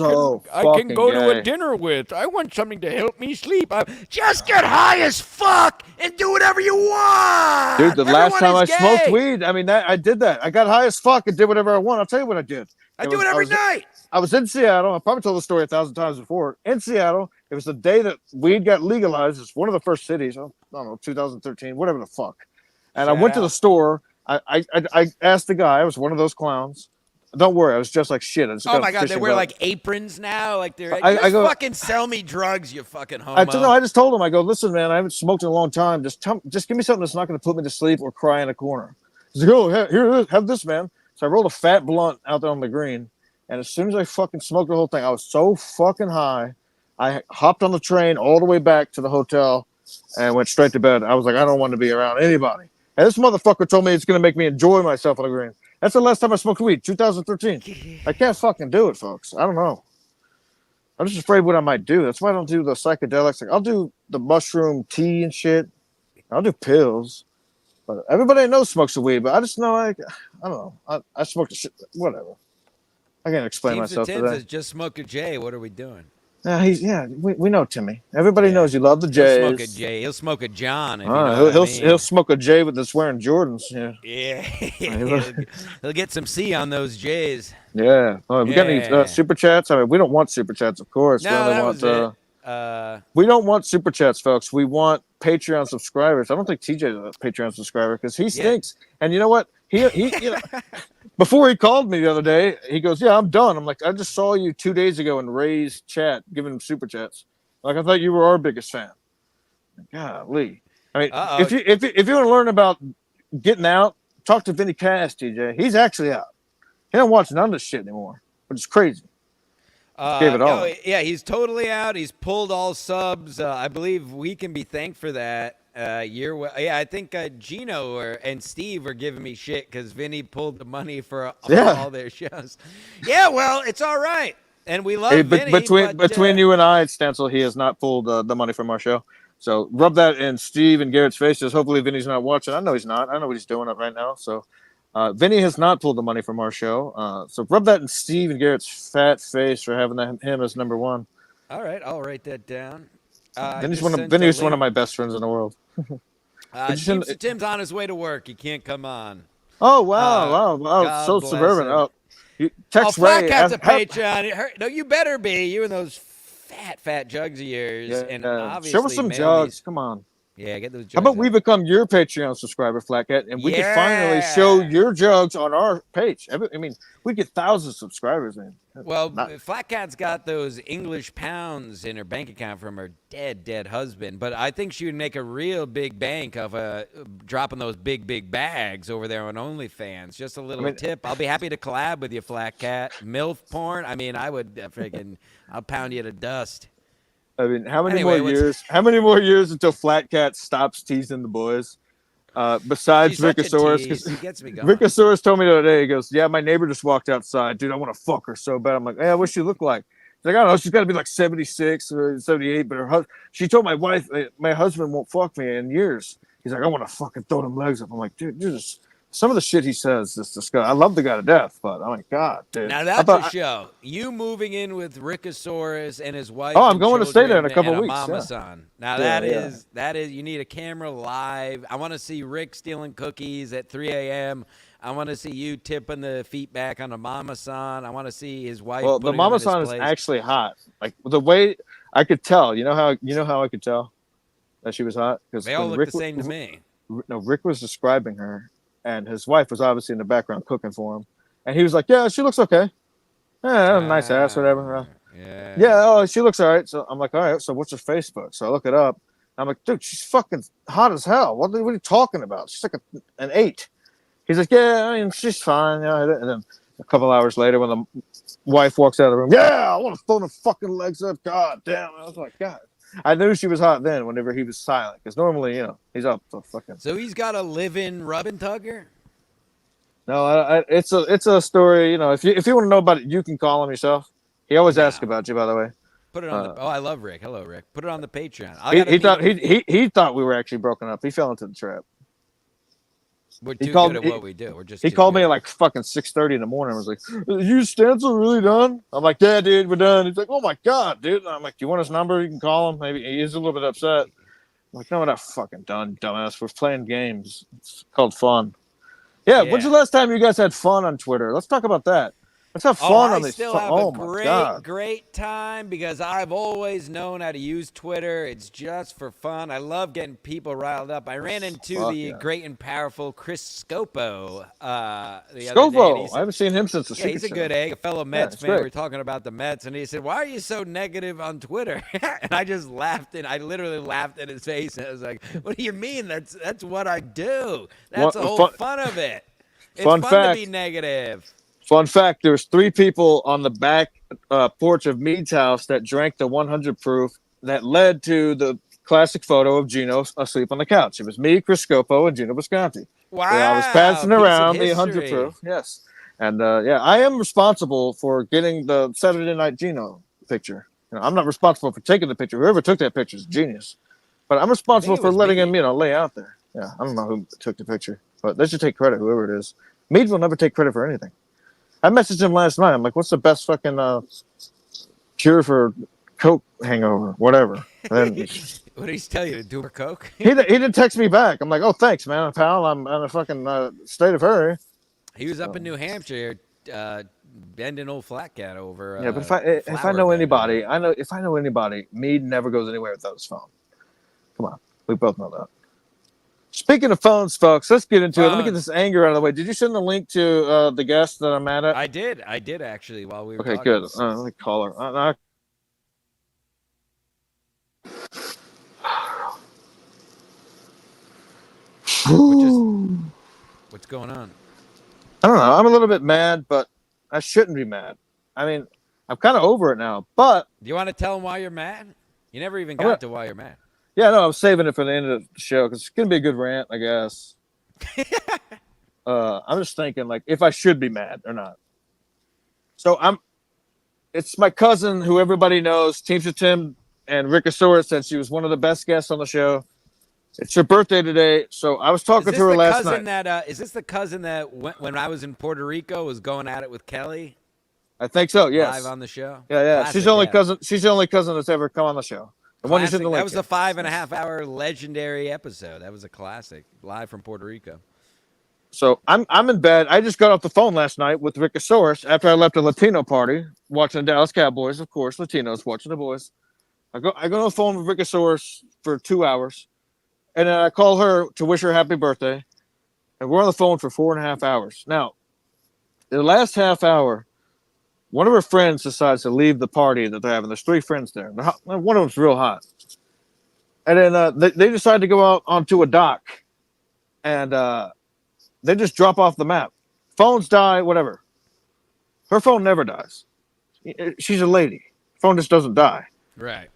can go to a dinner with. I want something to help me sleep. Just get high as fuck and do whatever you want. Dude, the last time I smoked weed, I mean, I did that. I got high as fuck and did whatever I want. I'll tell you what I did. I do it every night. I was in Seattle. I probably told the story 1,000 times before. In Seattle, it was the day that weed got legalized. It's one of the first cities. I don't know, 2013, whatever the fuck. And I went to the store. I asked the guy. I was one of those clowns. Don't worry, I was just like shit. Oh my god, they wear like aprons now. Like they're fucking sell me drugs, you fucking homo. I just told him. I go, listen, man, I haven't smoked in a long time. Just give me something that's not going to put me to sleep or cry in a corner. He's like, oh, here, have this, man. So So I rolled a fat blunt out there on the green, and as soon as I fucking smoked the whole thing, I was so fucking high. I hopped on the train all the way back to the hotel and went straight to bed. I was like, I don't want to be around anybody. And this motherfucker told me it's going to make me enjoy myself on the green. That's the last time I smoked weed, 2013. I can't fucking do it, folks. I don't know. I'm just afraid what I might do. That's why I don't do the psychedelics. Like, I'll do the mushroom tea and shit. I'll do pills. But everybody I know smokes the weed, but I just know, like, I don't know. I smoke the shit. Whatever. I can't explain Teams of myself Tim today. says, just smoke a J. What are we doing? We know Timmy. Everybody knows you love the He'll smoke a Jays. J. He'll smoke a John, if you All know right, what I mean. he'll smoke a J with that's wearing Jordans. Yeah. Yeah. he'll get some C on those J's. Yeah. We got any super chats? I mean, we don't want super chats, of course. No, we only that want, was it. We don't want super chats, folks. We want Patreon subscribers. I don't think TJ's a Patreon subscriber because he stinks. And you know what? He you know, before he called me the other day, he goes, "Yeah, I'm done." I'm like, "I just saw you 2 days ago in Ray's chat giving him super chats. Like I thought you were our biggest fan." Golly. I mean, if you want to learn about getting out, talk to Vinny Cass, TJ. He's actually out. He don't watch none of this shit anymore, which is crazy. Gave it all. Yeah, he's totally out. He's pulled all subs. I believe we can be thanked for that. I think Gino and Steve were giving me shit because Vinny pulled the money for all their shows. Yeah, well, it's all right, and we love Vinny. Between you and I, Stancil, he has not pulled the money from our show. So rub that in Steve and Garrett's faces. Hopefully Vinny's not watching. I know he's not. I know what he's doing up right now. So Vinny has not pulled the money from our show. So rub that in Steve and Garrett's fat face for having him as number one. All right, I'll write that down. Vinny's one of my best friends in the world. Tim's on his way to work. He can't come on. Oh, wow. So suburban. Him. Text Flat Ray. Cat's a Patreon. No, you better be. You and those fat jugs of yours. Yeah, and obviously, show us some jugs. Come on. Yeah, get those jugs. How about we become your Patreon subscriber, Flat Cat, and we can finally show your jugs on our page. I mean, we get thousands of subscribers, man. Well, Flat Cat's got those English pounds in her bank account from her dead husband, but I think she would make a real big bank of dropping those big bags over there on OnlyFans. Just a little tip. I'll be happy to collab with you, Flat Cat. MILF porn. I mean, I would I'll pound you to dust. I mean, how many more years until Flat Cat stops teasing the boys? Besides Rickosaurus, because Rickosaurus told me the other day, he goes, "Yeah, my neighbor just walked outside, dude. I want to fuck her so bad." I'm like, "Hey, what she look like?" He's like, "I don't know. She's got to be like 76 or 78." But she told my wife, "My husband won't fuck me in years." He's like, "I want to fucking throw them legs up." I'm like, "Dude, you're just." Some of the shit he says is disgusting. I love the guy to death, but I'm like, God, dude. Now that's a show. You moving in with Rickosaurus and his wife. Oh, I'm going to stay there in a couple of weeks. Mama-san. Now that is you need a camera live. I want to see Rick stealing cookies at 3 a.m. I want to see you tipping the feet back on a Mama-san. I want to see his wife. Well, the Mama-san is actually hot. Like the way I could tell. You know how I could tell that she was hot? Because they all look the same to me. No, Rick was describing her. And his wife was obviously in the background cooking for him. And he was like, "Yeah, she looks okay. Yeah, nice ass, whatever." Yeah, she looks all right. So I'm like, "All right, so what's her Facebook?" So I look it up. I'm like, "Dude, she's fucking hot as hell. What are you talking about? She's like an 8. He's like, "Yeah, I mean, she's fine." Yeah. And then a couple hours later, when the wife walks out of the room, "Yeah, I want to throw the fucking legs up." God damn. I was like, God. I knew she was hot then whenever he was silent. Because normally, he's up to fucking. So he's got a live-in rubbing tugger? No, it's a story. If you want to know about it, you can call him yourself. He always asks about you, by the way. Put it on I love Rick. Hello, Rick. Put it on the Patreon. He thought we were actually broken up. He fell into the trap. We're too good at what we do. He called me at like fucking 6:30 in the morning. I was like, "You Stancil really done?" I'm like, "Yeah, dude, we're done." He's like, "Oh my God, dude." And I'm like, "Do you want his number? You can call him." Maybe he's a little bit upset. I'm like, "No, we're not fucking done, dumbass. We're playing games. It's called fun." Yeah. When's the last time you guys had fun on Twitter? Let's talk about that. Let's have fun on this. I still have a great time because I've always known how to use Twitter. It's just for fun. I love getting people riled up. I ran into the great and powerful Chris Scopo the other day. I haven't seen him since the Secret He's a Show. good egg, a fellow Mets fan. We were talking about the Mets, and he said, "Why are you so negative on Twitter?" And I just laughed, and I literally laughed in his face. And I was like, "What do you mean? That's what I do. That's the whole fun of it." It's Fun fun to be fact. negative. Fun fact. There was 3 people on the back porch of Mead's house that drank the 100 proof that led to the classic photo of Gino asleep on the couch. It was me, Chris Scopo, and Gino Visconti. I was Wow, passing piece of around the 100 history. proof. Yes. And yeah, I am responsible for getting the Saturday Night Gino picture. I'm not responsible for taking the picture. Whoever took that picture is a genius. But I'm I think responsible it for was letting him, me. lay out there. Yeah, I don't know who took the picture, but they should take credit, whoever it is. Mead will never take credit for anything. I messaged him last night. I'm like, "What's the best fucking cure for coke hangover, whatever?" And then What did he tell you to do more coke? he didn't text me back. I'm like, "Oh, thanks, man, pal. I'm in a fucking state of hurry." He was up in So New Hampshire, bending old flat cat over yeah, but if I flower know bed or anybody, whatever. I know if I know anybody, Mead never goes anywhere without his phone. Come on, we both know that. Speaking of phones, folks, let's get into it. Let me get this Phones. anger out of the way. Did you send the link to the guest that I'm mad at? I did. I did actually while we were Okay, talking. good. Let me call her. What just I what's going on? don't know. I'm a little bit mad, but I shouldn't be mad. I mean, I'm kind of over it now, but Do you want to tell him why you're mad? You never even I'm gonna. got to why you're mad. Yeah, no, I'm saving it for the end of the show because it's gonna be a good rant, I guess. I'm just thinking, like, if I should be mad or not. So I'm. It's my cousin, who everybody knows, Teamster Tim and Rickosaurus, said she was one of the best guests on the show. It's her birthday today, so I was Is talking to this her the last cousin night. that is this the cousin that when I was in Puerto Rico was going at it with Kelly I think so. live Yes. on the show? Yeah. She's the Classic, only yeah. cousin. She's the only cousin that's ever come on the show. The one you sent the Classic. That link was to. the five and a Yeah. half hour legendary episode. That was a classic, live from Puerto Rico. So I'm in bed. I just got off the phone last night with Rickosaurus after I left a Latino party watching the Dallas Cowboys. Of course, Latinos watching the boys. I go on the phone with Rickosaurus for 2 hours, and then I call her to wish her happy birthday, and we're on the phone for 4.5 hours. Now, in the last half hour, one of her friends decides to leave the party that they're having. There's 3 friends there. One of them's real hot, and then they decide to go out onto a dock, and they just drop off the map. Phones die, whatever. Her phone never dies. She's a lady. Phone just doesn't die. Right.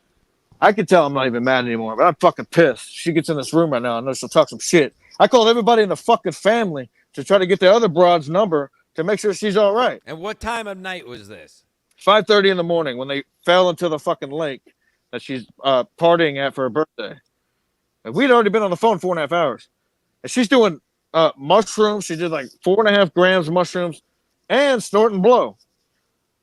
I can tell I'm not even mad anymore, but I'm fucking pissed. She gets in this room right now. I know she'll talk some shit. I called everybody in the fucking family to try to get the other broad's number to make sure she's all right. And what time of night was this? 5:30 in the morning when they fell into the fucking lake that she's partying at for her birthday. And we'd already been on the phone 4.5 hours. And she's doing mushrooms. She did like 4.5 grams of mushrooms and snorting blow.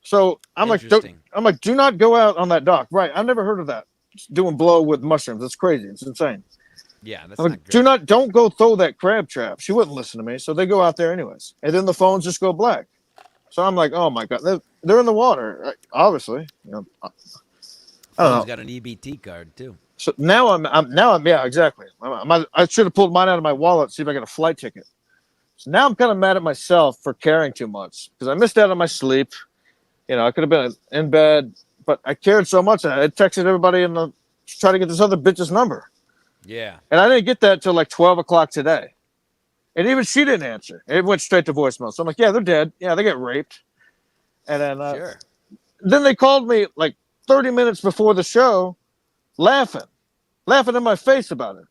So Interesting. do not go out on that dock. Right. I've never heard of that. Doing blow with mushrooms. It's crazy. It's insane. Yeah, that's I'm like, not good. don't go throw that crab trap. She wouldn't listen to me. So they go out there anyways. And then the phones just go black. So I'm like, oh my God, they're in the water. Obviously. I don't Phone's know. got an EBT card too. So now I'm yeah, exactly. I should have pulled mine out of my wallet, see if I got a flight ticket. So now I'm kind of mad at myself for caring too much because I missed out on my sleep. I could have been in bed, but I cared so much. I texted everybody to try to get this other bitch's number. Yeah. And I didn't get that till like 12 o'clock today. And even she didn't answer. It went straight to voicemail. So I'm like, yeah, they're dead. Yeah, they get raped. And Sure. then they called me like 30 minutes before the show laughing in my face about it.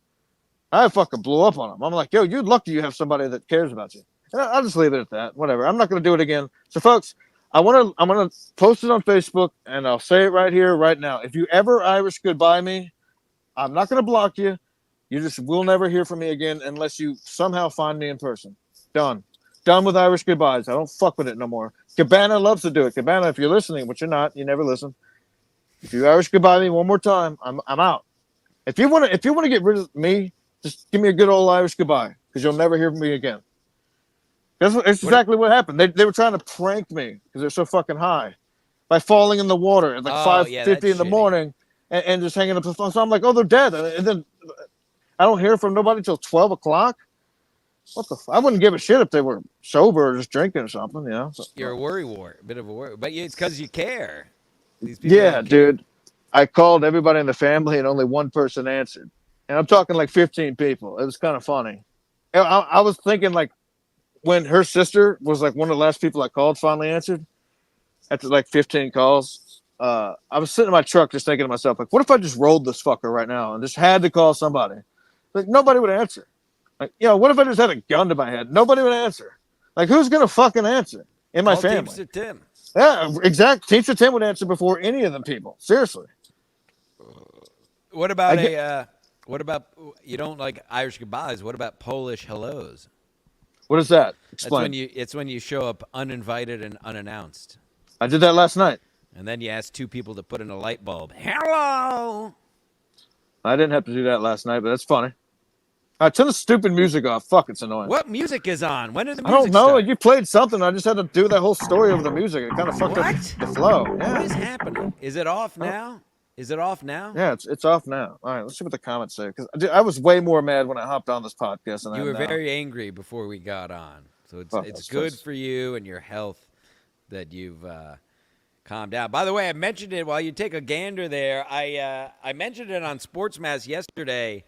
I fucking blew up on them. I'm like, yo, you're lucky you have somebody that cares about you. And I'll just leave it at that. Whatever. I'm not going to do it again. So, folks, I'm gonna post it on Facebook, and I'll say it right here, right now. If you ever Irish goodbye me, I'm not going to block you. You just will never hear from me again unless you somehow find me in person. Done. Done with Irish goodbyes. I don't fuck with it no more. Cabana loves to do it. Cabana, if you're listening, which you're not, you never listen. If you Irish goodbye me one more time, I'm out. If you want to get rid of me, just give me a good old Irish goodbye because you'll never hear from me again. That's exactly what happened. They were trying to prank me because they're so fucking high by falling in the water at like Oh yeah, 5:50 that's in the shitty. morning and just hanging up the phone. So I'm like, oh, they're dead. And then I don't hear from nobody till 12 o'clock. What the? I wouldn't give a shit if they were sober or just drinking or something. So, You're a worry wart, a bit of a worry, but it's because you care. These people yeah, don't care. dude. I called everybody in the family and only one person answered. And I'm talking like 15 people. It was kind of funny. I was thinking like when her sister was like one of the last people I called finally answered after like 15 calls. I was sitting in my truck just thinking to myself, like, what if I just rolled this fucker right now and just had to call somebody? Like, nobody would answer. Like, what if I just had a gun to my head? Nobody would answer. Like, who's gonna fucking answer in my Call family? Teamster Tim. Yeah, exactly. Teamster Tim would answer before any of them people. Seriously. What about what about you don't like Irish goodbyes? What about Polish hellos? What is that? That's when Explain. it's when you show up uninvited and unannounced. I did that last night. And then you ask two people to put in a light bulb. Hello. I didn't have to do that last night, but that's funny. All right, turn the stupid music off. Fuck, it's annoying. What music is on? When did the I music don't know. start? You played something. I just had to do that whole story over the music. It kind of fucked up the flow. Yeah. What is happening? Is it off now? Is it off now? Yeah, it's off now. All right, let's see what the comments say. Because I was way more mad when I hopped on this podcast than I You am were now. very angry before we got on. So it's good for you and your health that you've calmed down. By the way, I mentioned it while you take a gander there. I mentioned it on Sports Mass yesterday.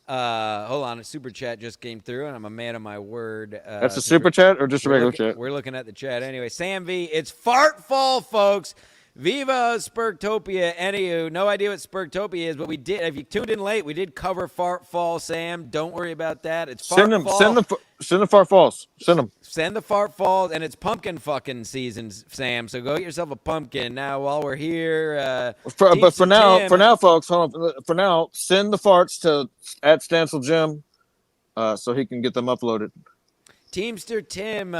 Hold on, a super chat just came through, and I'm a man of my word. That's a super chat or just a regular chat? We're looking at the chat anyway. Sam V, it's fart fall, folks. Viva Spurgtopia. Anywho, no idea what Spurgtopia is, but we did. If you tuned in late, we did cover fart fall. Sam, don't worry about that. It's fart fall. Send the fart falls. Send them. Send the fart falls, and it's pumpkin fucking season, Sam. So go get yourself a pumpkin. Now, while we're here, but for now, folks, hold on. For now, send the farts to @Stancil Jim, so he can get them uploaded. Teamster Tim,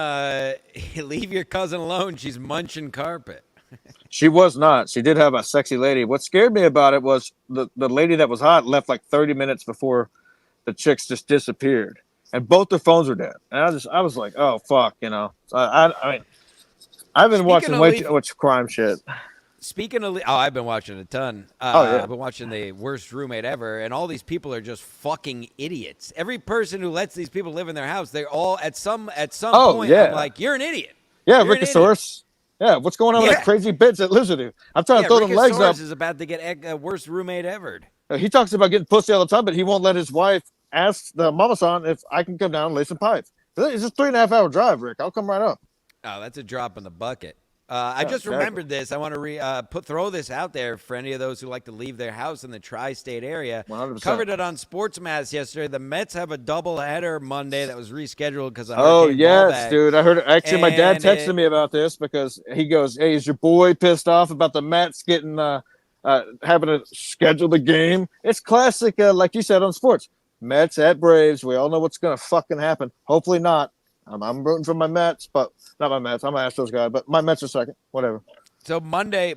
leave your cousin alone. She's munching carpet. She was not. She did have a sexy lady. What scared me about it was the lady that was hot left like 30 minutes before the chicks just disappeared, and both their phones were dead. And I was like, oh fuck, I mean, I've been watching way too much crime shit. Speaking of, I've been watching a ton. Yeah. I've been watching The Worst Roommate Ever, and all these people are just fucking idiots. Every person who lets these people live in their house, they're all at some point. Yeah. I'm like, you're an idiot. Yeah, Rickosaurus. Yeah, what's going on with that crazy bitch that lives with you? I'm trying to throw them legs up. Is about to get worst roommate ever. He talks about getting pussy all the time, but he won't let his wife ask the mama-san if I can come down and lay some pipe. It's just 3.5 hour drive, Rick. I'll come right up. Oh, that's a drop in the bucket. I just remembered this. I want to throw this out there for any of those who like to leave their house in the tri-state area. 100%. Covered it on Sports Mass yesterday. The Mets have a doubleheader Monday that was rescheduled because of Hurricane Ballback. Dude. I heard it. Actually, my dad texted me about this because he goes, "Hey, is your boy pissed off about the Mets getting having to schedule the game?" It's classic, like you said on sports. Mets at Braves. We all know what's going to fucking happen. Hopefully not. I'm rooting for my Mets, but not my Mets. I'm an Astros guy, but my Mets are second. Whatever. So Monday,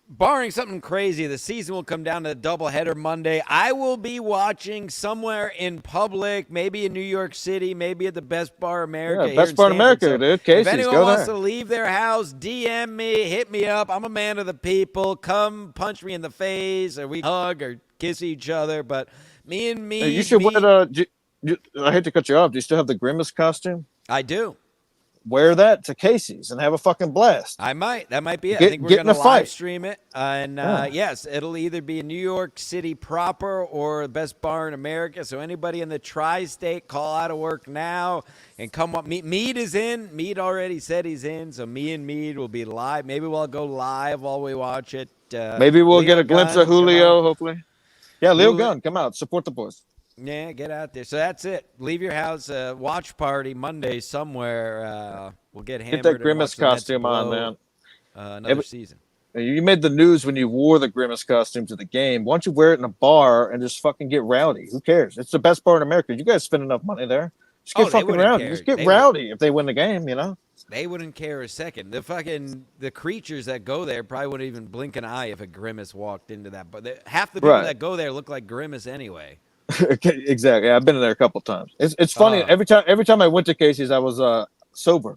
barring something crazy, the season will come down to the doubleheader Monday. I will be watching somewhere in public, maybe in New York City, maybe at the Best Bar America. Yeah, Best Bar in America, dude. Casey's, if anyone go wants there. to leave their house, DM me, hit me up. I'm a man of the people. Come punch me in the face, or we hug or kiss each other. But me. Hey, you should wear I hate to cut you off. Do you still have the Grimace costume? I do. Wear that to Casey's and have a fucking blast. I might. That might be it. I think we're going to live stream it. And yes, it'll either be in New York City proper or the Best Bar in America. So anybody in the tri-state, call out of work now and come up. Mead is in. Mead already said he's in. So me and Mead will be live. Maybe we'll go live while we watch it. Maybe we'll get a glimpse of Julio, hopefully. Yeah, Leo Gunn, come out. Support the boys. Yeah, get out there. So that's it. Leave your house. Watch party Monday somewhere. We'll get hammered. Get that Grimace costume on, man. Another season. You made the news when you wore the Grimace costume to the game. Why don't you wear it in a bar and just fucking get rowdy? Who cares? It's the best bar in America. You guys spend enough money there. Just get fucking rowdy. Just get rowdy if they win the game, They wouldn't care a second. The creatures that go there probably wouldn't even blink an eye if a Grimace walked into that. But half the people that go there look like Grimace anyway. Exactly. I've been there a couple times. It's funny. Every time I went to Casey's, I was sober,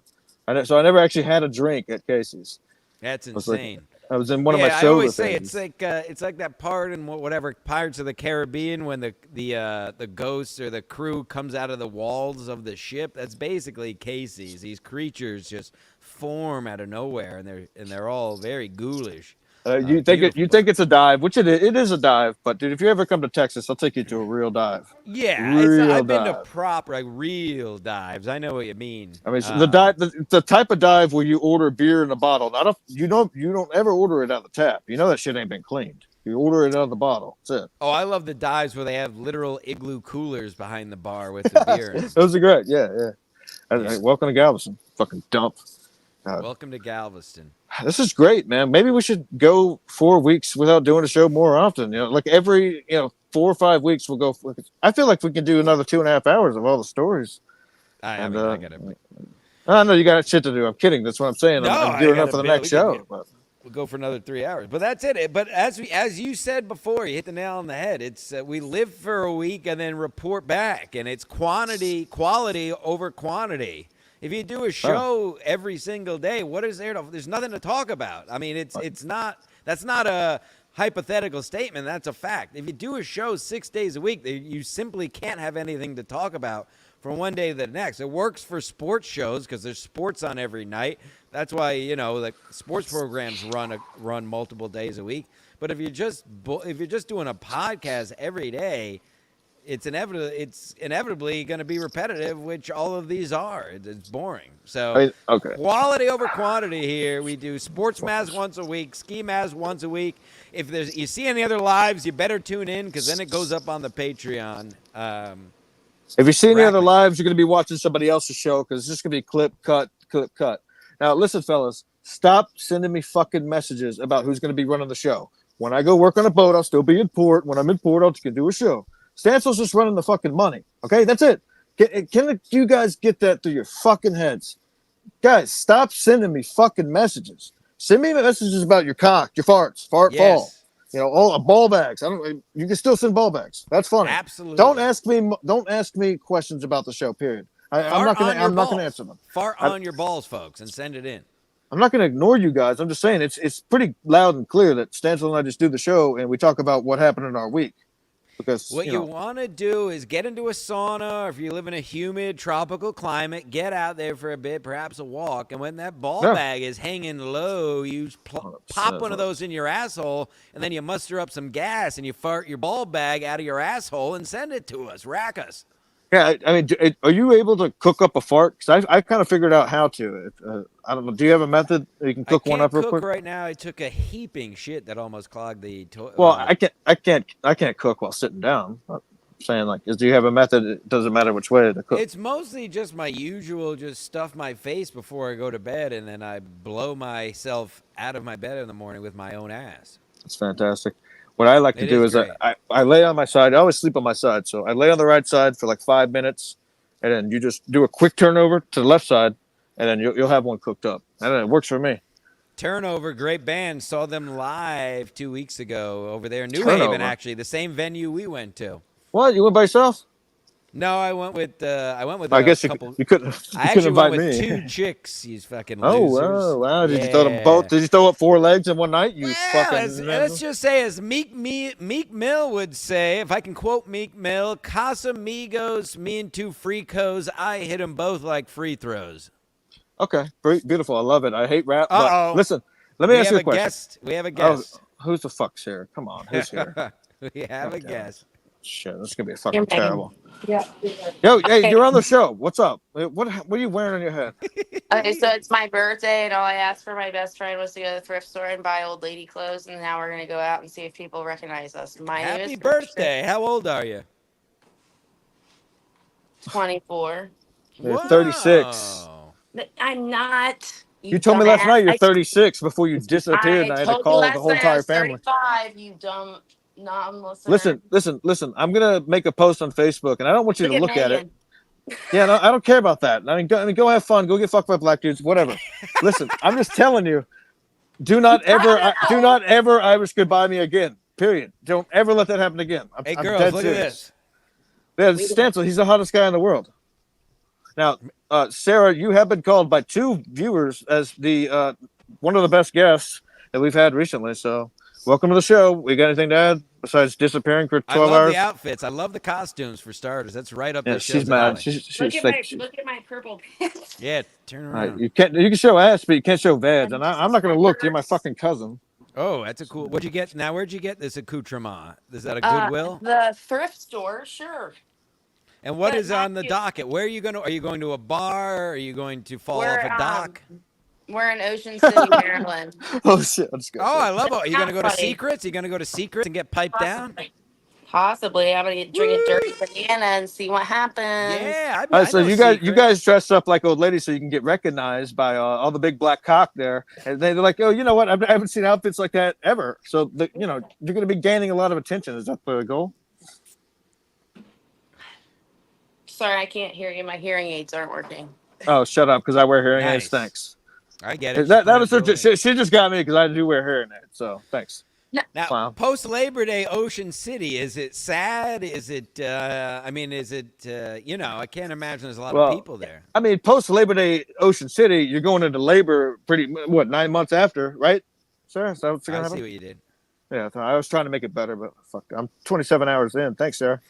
so I never actually had a drink at Casey's. That's insane. I was in one of my sober I always things. say it's like that part in whatever Pirates of the Caribbean when the ghost or the crew comes out of the walls of the ship. That's basically Casey's. These creatures just form out of nowhere, and they're all very ghoulish. You Beautiful. think it's a dive, which it is a dive. But dude, if you ever come to Texas, I'll take you to a real dive, Yeah, real I've been to dive. proper like real dives. I know what you mean. I mean, the type of dive where you order beer in a bottle. Not a, you don't ever order it out of the tap. You know that shit ain't been cleaned. You order it out of the bottle. That's it. Oh, I love the dives where they have literal igloo coolers behind the bar with the beer in them. Those are great. Yeah, yeah. Yeah. Welcome to Galveston. Fucking dump. God. Welcome to Galveston. This is great, man. Maybe we should go 4 weeks without doing a show more often. Like every 4 or 5 weeks we'll go. I feel like we can do another 2.5 hours of all the stories. I And mean, I gotta. I know you got shit to do. I'm kidding. That's what I'm saying. No, I'm I gearing up gotta for the build. next show. But We'll go for another 3 hours, but that's it. But as you said before, you hit the nail on the head. It's we live for a week and then report back, and it's quality over quantity. If you do a show every single day, what is there to? There's nothing to talk about. I mean, it's not. That's not a hypothetical statement. That's a fact. If you do a show 6 days a week, you simply can't have anything to talk about from one day to the next. It works for sports shows because there's sports on every night. That's why like sports programs run multiple days a week. But if you're just doing a podcast every day, it's inevitably going to be repetitive, which all of these are. It's boring. So okay. Quality over quantity here. We do sports mass once a week, ski mass once a week. If you see any other lives, you better tune in because then it goes up on the Patreon. If you see any other lives, you're going to be watching somebody else's show because it's just going to be clip, cut, clip, cut. Now, listen, fellas, stop sending me fucking messages about who's going to be running the show. When I go work on a boat, I'll still be in port. When I'm in port, I'll can do a show. Stansel's just running the fucking money. Okay, that's it. Can you guys get that through your fucking heads? Guys, stop sending me fucking messages. Send me messages about your cock, your farts, fart fall. All ball bags. You can still send ball bags. That's funny. Absolutely. Don't ask me questions about the show. Period. I'm not gonna answer them. Fart on your balls, folks, and send it in. I'm not gonna ignore you guys. I'm just saying it's pretty loud and clear that Stancil and I just do the show and we talk about what happened in our week. Because what you want to do is get into a sauna, or if you live in a humid tropical climate, get out there for a bit, perhaps a walk. And when that ball bag is hanging low, you pop one of those in your asshole, and then you muster up some gas and you fart your ball bag out of your asshole and send it to us. Rack us. Yeah, I mean, are you able to cook up a fart? Because I kind of figured out how to. I don't know. Do you have a method you can cook one up real quick? Right now, I took a heaping shit that almost clogged the toilet. Well, I can't cook while sitting down. I'm saying do you have a method? It doesn't matter which way to cook. It's mostly just my usual, just stuff my face before I go to bed, and then I blow myself out of my bed in the morning with my own ass. That's fantastic. What I like to do is I lay on my side. I always sleep on my side. So I lay on the right side for like 5 minutes, and then you just do a quick turnover to the left side, and then you'll have one cooked up. And it works for me. Turnover, great band. Saw them live 2 weeks ago over there in New Haven, actually, the same venue we went to. What? You went by yourself? No, I went with I guess couple. You couldn't. I actually invite went with me. 2 chicks. You fucking losers. Oh wow! Did you throw them both? Did you throw up 4 legs in one night? You fucking. Let's just say, as Meek Mill would say, if I can quote Meek Mill, Casamigos, me and 2 freakos, I hit them both like free throws. Okay, beautiful. I love it. I hate rap. But listen, let me ask you a question. We have a guest. Who's the fuck's here? Come on, who's here? We have a guest. Shit, this is gonna be fucking terrible. Yeah. Yo, hey, you're on the show. What's up? What are you wearing on your head? Okay, so it's my birthday, and all I asked for my best friend was to go to the thrift store and buy old lady clothes, and now we're gonna go out and see if people recognize us. Happy birthday! How old are you? 24. You're 36. I'm not. You told me last night you're 36 before you disappeared, and I had to call the whole entire family. 35, you dumb non-listener. Listen. I'm gonna make a post on Facebook, and I don't want you to look at it. Yeah, no, I don't care about that. I mean, go have fun. Go get fucked by black dudes, whatever. Listen, I'm just telling you. Do not ever Irish goodbye me again. Period. Don't ever let that happen again. Hey, girls, look at this. Yeah, Stancil, he's the hottest guy in the world. Now, Sarah, you have been called by 2 viewers as the one of the best guests that we've had recently. So, welcome to the show. We got anything to add besides disappearing for 12 hours? I love the outfits. I love the costumes for starters. That's right up there. She's mad. Look at my purple pants. Yeah, turn around. You can show ass, but you can't show veg. And I'm not going to look. You're my fucking cousin. Oh, that's a cool. What'd you get? Now, where'd you get this accoutrement? Is that a Goodwill? The thrift store, sure. And what But is mind on the you, docket? Where are you going to? Are you going to a bar? Are you going to fall off we're a dock? we're in Ocean City, Maryland. Oh shit, let's go. Oh, I love it. Are you going to Not go to funny. Secrets? Are you going to go to Secrets and get piped down? Possibly, I'm gonna drink a dirty banana and see what happens. Yeah, All right, I so know you guys Secrets. dress up like old ladies so you can get recognized by all the big black cock there, and they're like, oh, you know what? I haven't seen outfits like that ever. So you're going to be gaining a lot of attention. Is that the goal? Sorry, I can't hear you. My hearing aids aren't working. Oh, shut up, because I wear hearing aids. Nice. Thanks. I get it. That Just was wanted to throw it in. she just got me because I do wear hearing aids. So thanks, No, Now, clown. post Labor Day, Ocean City. Is it sad? Is it? I mean, is it? I can't imagine there's a lot of Well, people there. I mean, post Labor Day, Ocean City, you're going into labor 9 months after, right, sir? Is that what's going I to see happen? what you did. Yeah, I was trying to make it better, but fuck, I'm 27 hours in. Thanks, sir.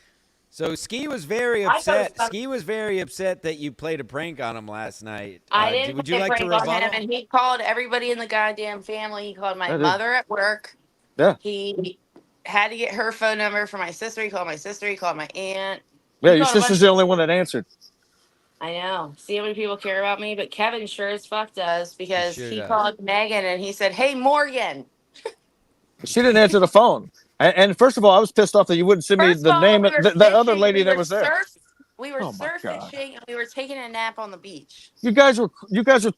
So Ski was very upset. Ski was very upset that you played a prank on him last night. I didn't Would play you a like to prank on rebuttal? him, and he called everybody in the goddamn family. He called my I did. mother at work. Yeah. He had to get her phone number for my sister. He called my sister. He called my aunt. Yeah, He your called a bunch sister's the only one that answered. I know. See how many people care about me, but Kevin sure as fuck does because sure he does. called Megan and he said, "Hey, Morgan." She didn't answer the phone. And first of all, I was pissed off that you wouldn't send me First the of all, name we of were the other fishing. lady We that were was there. we were Oh my surf God. fishing and we were taking a nap on the beach. You guys were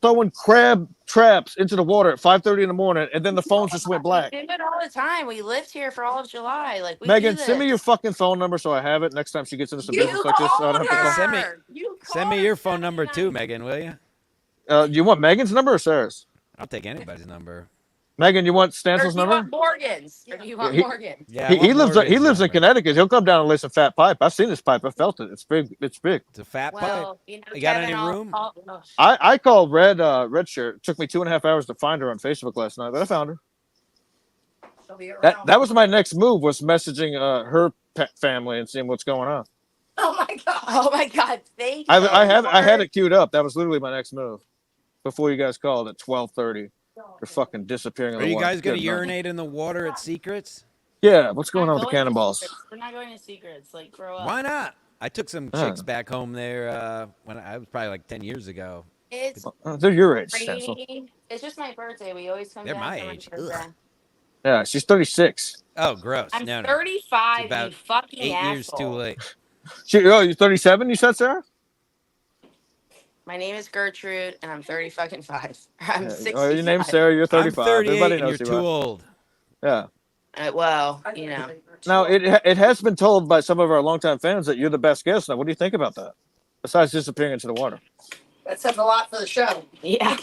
throwing crab traps into the water at 5:30 in the morning, and then the phones just went black. We do it all the time. We lived here for all of July. Like we do Megan, this. send me your fucking phone number so I have it next time she gets into some You business like this. So I don't have to called call. Send me- her. You Send called me her your phone number 79 too, Megan, will you? You want Megan's number or Sarah's? I'll take anybody's number. Megan, you want Or Stansel's do you number? want Morgan's? Or do you want He- Morgan? Yeah, I want He lives Morgan's in number. Connecticut. He'll come down and lay some fat pipe. I've seen this pipe. I felt it. It's big. It's big. It's a fat pipe. Well, you You got Kevin, any I'll room? call. I called Red Shirt. It took me 2.5 hours to find her on Facebook last night, but I found her. That was my next move, was messaging her family and seeing what's going on. Oh my god! Oh my god! Thank you. I had it queued up. That was literally my next move. Before you guys called at 12:30, they're fucking disappearing in Are the you water. guys going to Good night. urinate in the water at Secrets? Yeah, what's We're going not on with the going to cannonballs? Secrets. We're not going to secrets. Like grow up. Why not? I took some chicks back home there when I was probably like 10 years ago. It's They're your age, Stencil. rainy. It's just my birthday. We always come They're down my for age. my birthday. Yeah, she's 36. Oh, gross. I'm No. 35. It's about You fucking 8 asshole. years too late. You're 37. You said, Sarah? My name is Gertrude, and I'm 30 fucking five. I'm 65. Your name's Sarah. You're I'm 35. 38 Everybody and knows you're you too are. old. Yeah. Well, Now it has been told by some of our longtime fans that you're the best guest. Now, what do you think about that? Besides disappearing into the water. That says a lot for the show. Yeah.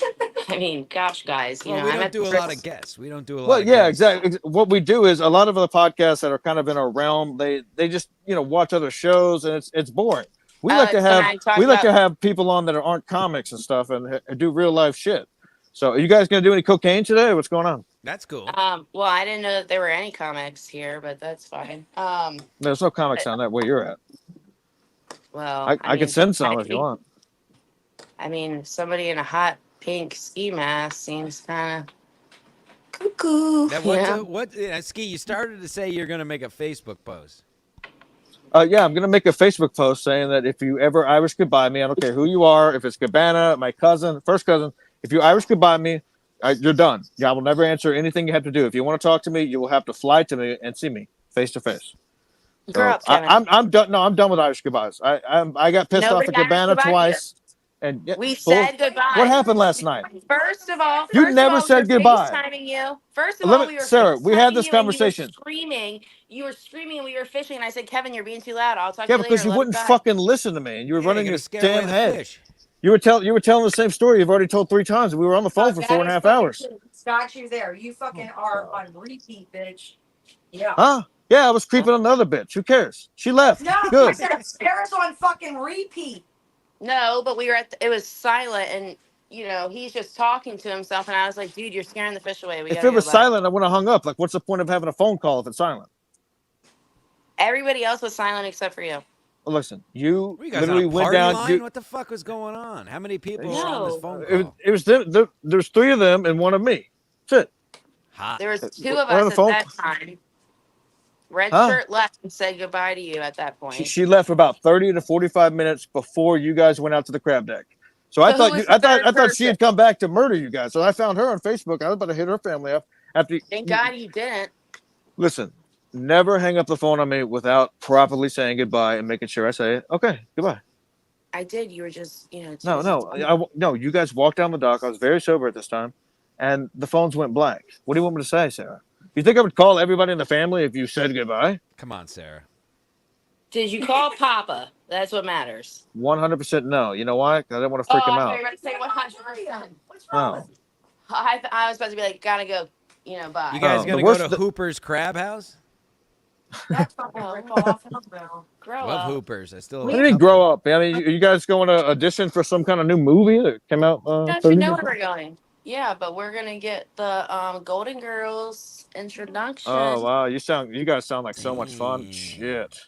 I mean, gosh, guys, you Well, know, we I'm don't at do the a lot Ritz. of guests. We don't do a lot Well, of yeah, guests. exactly. What we do is a lot of the podcasts that are kind of in our realm, they just watch other shows, and it's boring. We like to so have I'm talking people on that aren't comics and stuff and do real life shit. So, are you guys gonna do any cocaine today? What's going on? That's cool. Well, I didn't know that there were any comics here, but that's fine. There's no comics on that where you're at. Well, I can send some if you want. I mean, somebody in a hot pink ski mask seems kind of cuckoo. Ski, you started to say you're going to make a Facebook post. Yeah, I'm gonna make a Facebook post saying that if you ever Irish goodbye me, I don't care who you are, if it's Cabana, my cousin, first cousin, if you Irish goodbye me, you're done. Yeah, I will never answer anything you have to do. If you want to talk to me, you will have to fly to me and see me face to face. Grow up, Kevin. I'm done. No, I'm done with Irish goodbyes. I got pissed off at Cabana twice. And we said goodbye. What happened last night? First of all, you never said goodbye. FaceTiming you. First of all, we were Sarah, we had this conversation. You were screaming, and we were fishing, and I said, "Kevin, you're being too loud. I'll talk to Yeah, you later." because you wouldn't fucking listen to me, and you were running your damn head. Fish. You were telling the same story you've already told 3 times. We were on the phone for 4.5 hours. Scott, you there. You fucking are on repeat, bitch. Yeah. Huh? Yeah, I was creeping on the other bitch. Who cares? She left. No, Good. I said Sarah's on fucking repeat. No, but we were it was silent, and he's just talking to himself, and I was like, "Dude, you're scaring the fish away." If it was silent, I wouldn't have hung up. Like, what's the point of having a phone call if it's silent? Everybody else was silent except for you. Well, listen, you Were you guys literally on a went party down. line? What the fuck was going on? How many people were on this phone call? It was there's 3 of them and 1 of me. That's it. Hot. There was two We're of on us the at phone. that time. Red Huh? shirt left and said goodbye to you at that point. She left about 30 to 45 minutes before you guys went out to the crab deck. So I So who thought was the third I thought she person? had come back to murder you guys. So I found her on Facebook. I was about to hit her family up. After Thank God you didn't. listen, never hang up the phone on me without properly saying goodbye and making sure I say it. Okay, goodbye. I did. You were just, too No, busy no, no. You guys walked down the dock. I was very sober at this time, and the phones went blank. What do you want me to say, Sarah? You think I would call everybody in the family if you said goodbye? Come on, Sarah. Did you call Papa? That's what matters. 100% no. You know why? 'Cause I didn't want to Oh, freak him I thought out. you were about to say 100%. What's wrong No. with you? I was about to be like, gotta go, bye. You guys Oh, gonna the go worst- to Hooper's Crab House? That fucking rip off. No. Grow Love up. Hoopers. I still. What do you mean grow up? I mean, you guys going to audition for some kind of new movie that came out? You 30 know years where ago? we're going. Yeah, but we're gonna get the Golden Girls introduction. Oh wow, you guys sound like so much fun. Damn. Shit.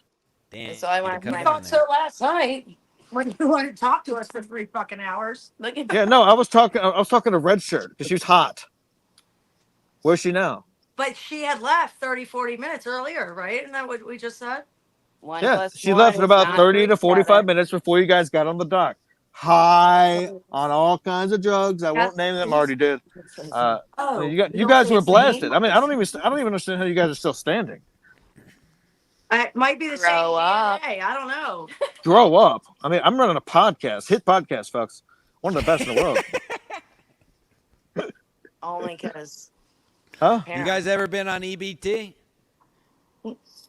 Damn. So I you want can my- come You down thought there. so last night when you wanted to talk to us for 3 fucking hours. Look at Yeah, no, I was talking to Red Shirt because she was hot. Where's she now? But she had left 30, 40 minutes earlier, right? Isn't that what we just said? one Yeah, plus she one left in is about not 30 to 45 7. minutes before you guys got on the dock. High on all kinds of drugs. I won't name them. I already did. You don't guys say were his blasted. name? I mean, I don't even understand how you guys are still standing. It might be the same Grow up. DNA. I don't know. Grow up. I mean, I'm running a podcast, hit podcast, folks. One of the best in the world. Only because. Huh? You guys ever been on EBT?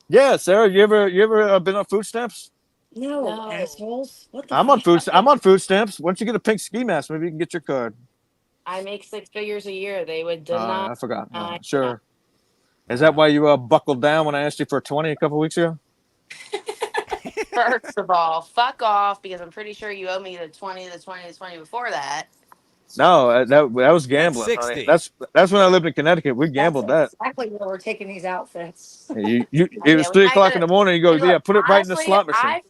Yeah, Sarah. You ever been on food stamps? No, assholes. What the I'm on food stamps. Once you get a pink ski mask, maybe you can get your card. I make 6 figures a year. They would Oh, deny. I forgot. I- Sure. Is that why you buckled down when I asked you for 20 a couple weeks ago? First of all, fuck off because I'm pretty sure you owe me the 20 before that. No, that was gambling. That's honey. 60. That's when I lived in Connecticut. We gambled that. Exactly where we're taking these outfits. It was we 3 might o'clock get in the it. morning. You go, Hey, look, yeah, put it right in the honestly, slot machine.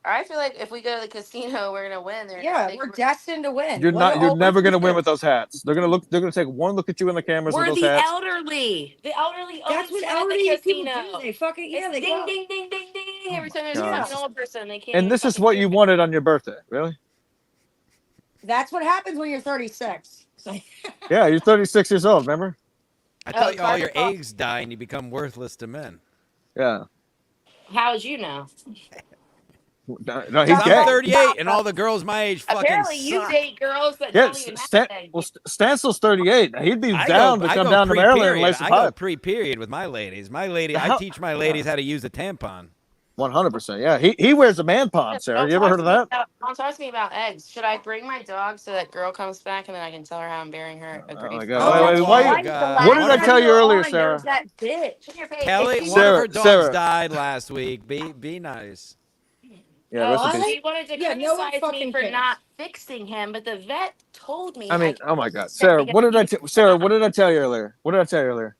I feel like if we go to the casino, we're gonna win. Yeah, we're destined to win. You're What not. You're all never this gonna win is. with those hats. They're gonna take one look at you in the cameras We're with those the hats. elderly. The elderly. That's always what win at the elderly people casino. do. They fucking It's they ding, go. ding, ding, ding, ding. Every time there's gosh. an old person, they can't. And this is what you wanted on your birthday, really? That's what happens when you're 36. So, Yeah, you're 36 years old. Remember? I thought all sorry. your eggs die and you become worthless to men. Yeah. How would you know? No, he's I'm gay. 38 and all the girls my age fucking Apparently, you suck. date girls that Yeah, don't even have eggs. Stansel's 38. He'd be I down go, to I come go down to Maryland and lay pre-period. some I go pipe. pre-period with my ladies. I How- teach my ladies how to use a tampon. 100%. Yeah, he wears a man pond, Sarah. Don't You ever talk heard of to me that? Don't talk to me about eggs. Should I bring my dog so that girl comes back and then I can tell her how I'm bearing her? Oh my Agreed. God. Wait, why you- God. what did I tell you earlier, Sarah? There's that bitch. In your face. Kelly, If you one of Sarah, her dogs Sarah. died last week. Be nice. Yeah, rest in Oh, peace. she wanted to Yeah, no one criticize me fucking for cares. not fixing him, but the vet told me. I mean, could oh my God, fix it Sarah, because what did I he's Sarah, what did I tell you earlier? What did I tell you earlier?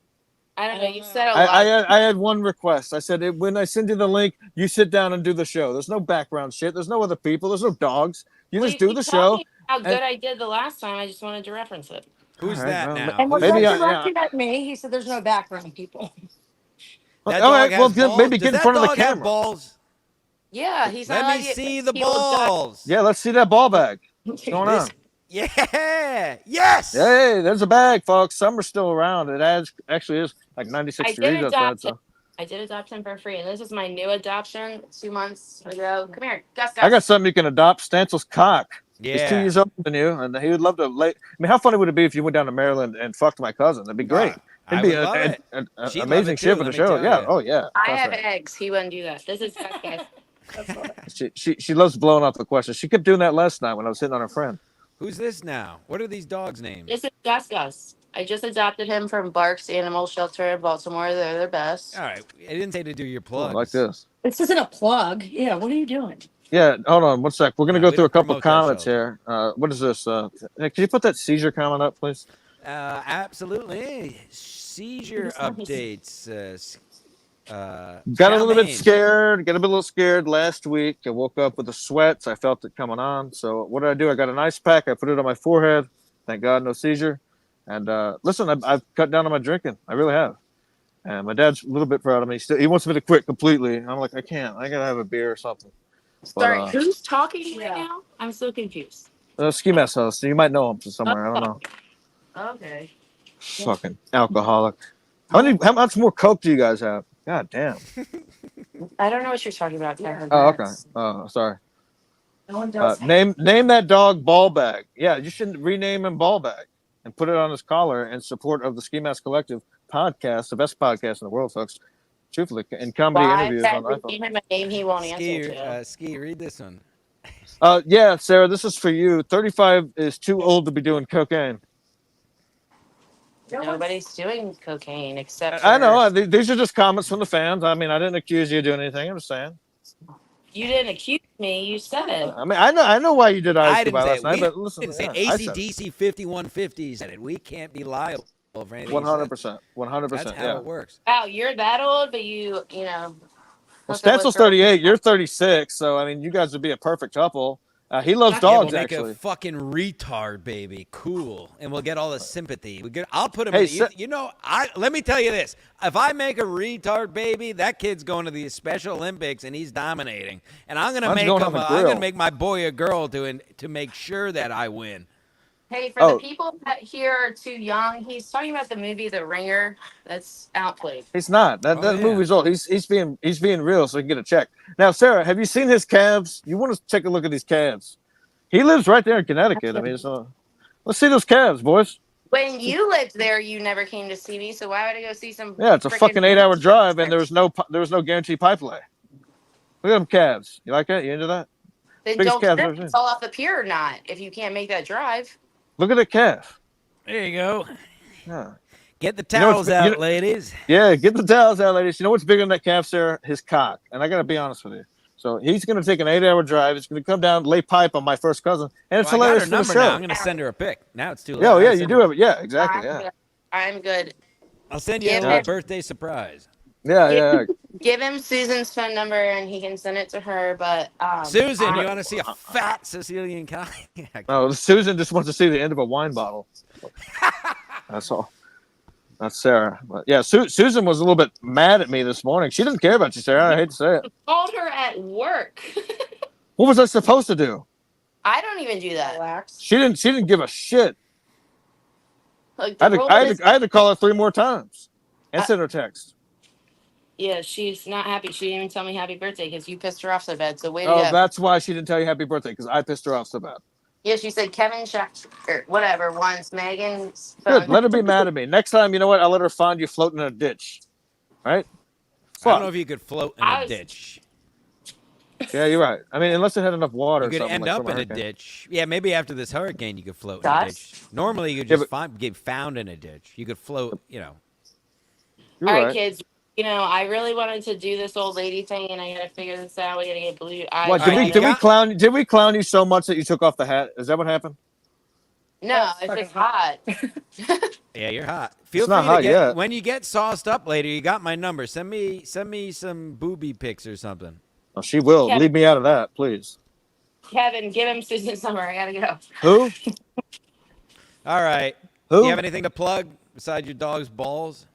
I don't know. You I said a lot. I had one request. I said when I send you the link, you sit down and do the show. There's no background shit. There's no other people. There's no dogs. You Well, just do keep the telling show. me how and- good I did the last time. I just wanted to reference it. Who's All right, that well, now? And was Who's maybe that that? I- directed at me? He said there's no background people. That All dog right, has well, balls? maybe Does get in that front of the dog have camera. balls? Yeah, he's not Let allowed me to see get the people die. balls. Yeah, let's see that ball bag. What's going on? This- Yeah. Yes. Hey, there's a bag, folks. Summer's still around. It actually is like 96 I did degrees outside. adopt him. So I did adopt him for free, and this is my new adoption 2 months ago. Come here, Gus. I got something you can adopt. Stansel's cock. Yeah. He's 2 years older than you, and he would love to lay. I mean, how funny would it be if you went down to Maryland and fucked my cousin? That'd be great. I It'd be would love it. an She'd love amazing it too, shit for let the me show. tell Yeah. you. Oh yeah. I Trust have me. eggs. He wouldn't do that. This is Gus, guys. She loves blowing off the questions. She kept doing that last night when I was hitting on her friend. Who's this now? What are these dogs' names? This is Gus. I just adopted him from Barks Animal Shelter in Baltimore. They're their best. All right. I didn't say to do your Oh, plugs. like this. This isn't a plug. Yeah, what are you doing? Yeah, hold on one sec. We're gonna No, go we through a don't couple promote that comments shelter. here. What is this? Can you put that seizure comment up, please? Absolutely. Seizure updates. Got a little bit Charmaine. scared. Got a little scared last week. I woke up with the sweats. I felt it coming on. So what did I do? I got an ice pack. I put it on my forehead. Thank God, no seizure. And listen, I've cut down on my drinking. I really have. And my dad's a little bit proud of me. He wants me to quit completely. And I'm like, I can't. I gotta have a beer or something. Sorry, But who's talking right now? I'm so confused. Ski Mask host. You might know him from somewhere. I don't know. Okay. Fucking alcoholic. How much more coke do you guys have? God damn. I don't know what you're talking about, Kevin. Oh, okay. Oh, sorry. No one does. Name that dog Ball Bag. Yeah, you should rename him Ball Bag and put it on his collar in support of the Ski Mask Collective podcast, the best podcast in the world, folks. Truthfully, in comedy Why interviews guys on we iPhone. gave him a name he won't answer Ski, to? Ski, read this one. Yeah, Sarah, this is for you. 35 is too old to be doing cocaine. Nobody's doing cocaine except for... I know. These are just comments from the fans. I mean, I didn't accuse you of doing anything. I'm just saying. You didn't accuse me. You said it. I mean, I know why you did I Ice didn't Goodbye say last it. night, We but listen, didn't say I said ACDC 5150 said it. We can't be liable for anything. 100%. 100%. That's how Yeah. it works. Wow, you're that old, but you know. Well, hook up with Stansel's girls. 38. You're 36. So, I mean, you guys would be a perfect couple. He loves Yeah, we'll dogs, make actually. a fucking retard baby cool, and we'll get all the sympathy. I'll put him. Hey, You know, let me tell you this: if I make a retard baby, that kid's going to the Special Olympics and he's dominating. And I'm gonna Mine's going on the I'm gonna grill. make my boy a girl to make sure that I win. Hey, for the people that here are too young, he's talking about the movie The Ringer. That's outplayed. He's not. That movie's old. He's being real so he can get a check. Now, Sarah, have you seen his calves? You want to take a look at these calves? He lives right there in Connecticut. I mean, so let's see those calves, boys. When you lived there, you never came to see me, so why would I go see some? Yeah, it's a fucking 8-hour drive, and there was no guaranteed pipe lay. Look at them calves. You like that? You into that? Then Biggest don't calves know I've if ever it's all off the pier or not. If you can't make that drive. Look at the calf. There you go. Yeah. Get the towels out, ladies. Yeah, get the towels out, ladies. You know what's bigger than that calf, Sarah? His cock. And I got to be honest with you. So he's going to take an 8-hour drive. He's going to come down, lay pipe on my first cousin, and it's hilarious I got her for the number show. now. I'm going to send her a pic. Now it's too late. Yeah, you do have it. Yeah, exactly. Yeah. I'm good. I'll send you a birthday surprise. Yeah. Give him Susan's phone number and he can send it to her. But Susan, you want to see a fat Sicilian cock? No, Susan just wants to see the end of a wine bottle. That's all. That's Sarah. But yeah, Susan was a little bit mad at me this morning. She didn't care about you, Sarah. I hate to say it. Called her at work. What was I supposed to do? I don't even do that. Relax. She didn't give a shit. Like, I had to call her 3 more times and send her text. Yeah, she's not happy. She didn't even tell me happy birthday because you pissed her off so bad. So way to go. That's why she didn't tell you happy birthday, because I pissed her off so bad. Yeah, she said Kevin or whatever wants Megan's phone. Good. Let her be mad at me. Next time, you know what? I'll let her find you floating in a ditch. Right? I don't know if you could float in a ditch. Yeah, you're right. I mean, unless it had enough water. You could end up in a ditch. Yeah, maybe after this hurricane, you could float in a ditch. Normally, you just get found in a ditch. You could float, You're All right, right, kids. You know, I really wanted to do this old lady thing, and I got to figure this out. We got to get blue. What, did we clown you so much that you took off the hat? Is that what happened? No, it's just hot. Yeah, you're hot. Feel It's not free hot to get, yet. when you get sauced up later, you got my number. Send me some booby pics or something. Oh, she will. Kevin. Leave me out of that, please. Kevin, give him Susan's number. I got to go. Who? All right. Who? Do you have anything to plug besides your dog's balls?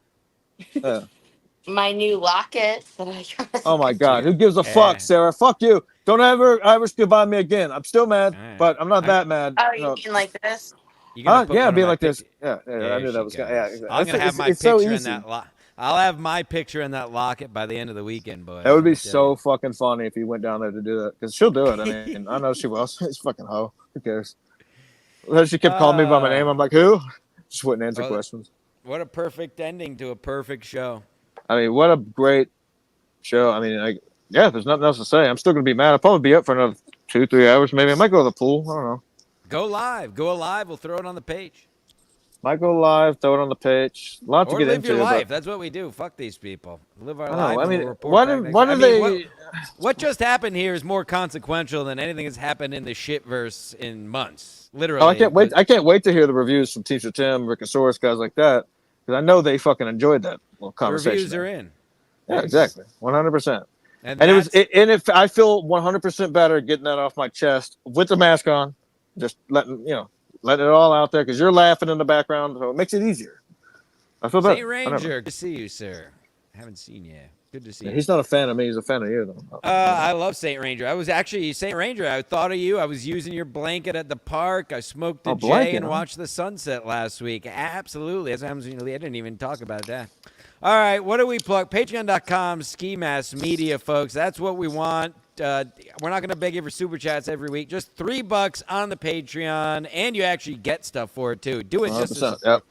My new locket that I got. Oh my God! Who gives a fuck, Sarah? Fuck you! Don't ever Irish goodbye me again. I'm still mad, but I'm not that mad. Oh, you mean like this? Yeah, be like this. Yeah, I knew that was gonna. Yeah, exactly. I'm gonna have my picture in that locket. I'll have my picture in that locket by the end of the weekend, boys. That would be so fucking funny if you went down there to do that, because she'll do it. I mean, I know she will. She's fucking hoe. Who cares? She kept calling me by my name. I'm like, who? Just wouldn't answer questions. What a perfect ending to a perfect show. I mean, what a great show. I mean, there's nothing else to say. I'm still gonna be mad. I'll probably be up for another 2-3 hours, maybe. I might go to the pool. I don't know. Go live. We'll throw it on the page. Might go live, throw it on the page. A lot to get into. Live your life. That's what we do. Fuck these people. Live our life. I mean, we'll what just happened here is more consequential than anything that's happened in the shitverse in months. Literally. Oh, I can't wait to hear the reviews from Teacher Tim, Rickosaurus, guys like that, because I know they fucking enjoyed that little conversation. Reviews are in. Yeah, exactly, 100%. And if I feel 100% better getting that off my chest with the mask on, just letting letting it all out there because you're laughing in the background, so it makes it easier. I feel better. St. Ranger, good to see you, sir. Haven't seen you. Good to see you. He's not a fan of me. He's a fan of you, though. I love St. Ranger. I was actually St. Ranger. I thought of you. I was using your blanket at the park. I smoked a J and watched the sunset last week. Absolutely. As I didn't even talk about that. All right, what do we plug? Patreon.com, Ski Mask Media, folks. That's what we want. We're not going to beg you for super chats every week. Just $3 on the Patreon, and you actually get stuff for it too. Do it just as yep.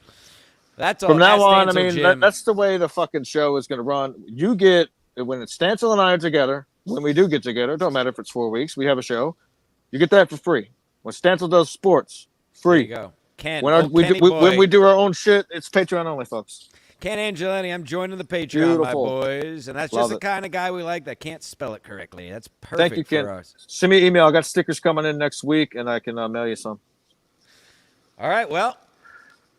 That's all. From now on, I mean, that's the way the fucking show is going to run. You get, when it's Stancil and I are together, when we do get together, it don't matter if it's 4 weeks, we have a show, you get that for free. When Stancil does sports, free. There you go. When we do our own shit, it's Patreon only, folks. Ken Angelini, I'm joining the Patreon, my boys. And that's just the kind of guy we like that can't spell it correctly. That's perfect. Thank you, Ken. For us. Send me an email. I got stickers coming in next week, and I can mail you some. All right, well.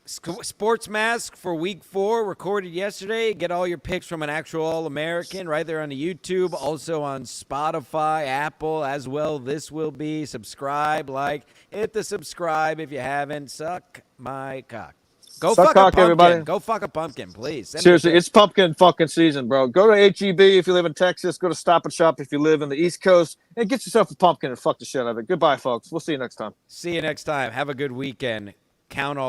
Sports Mask for week 4 recorded yesterday. Get all your picks from an actual All-American right there on the YouTube, also on Spotify, Apple as well. This will be. Subscribe, hit the subscribe if you haven't. Suck my cock. Go fuck a pumpkin. Everybody. Go fuck a pumpkin, please. Seriously, it's pumpkin fucking season, bro. Go to HEB if you live in Texas. Go to Stop and Shop if you live in the East Coast. And get yourself a pumpkin and fuck the shit out of it. Goodbye, folks. We'll see you next time. See you next time. Have a good weekend. Count all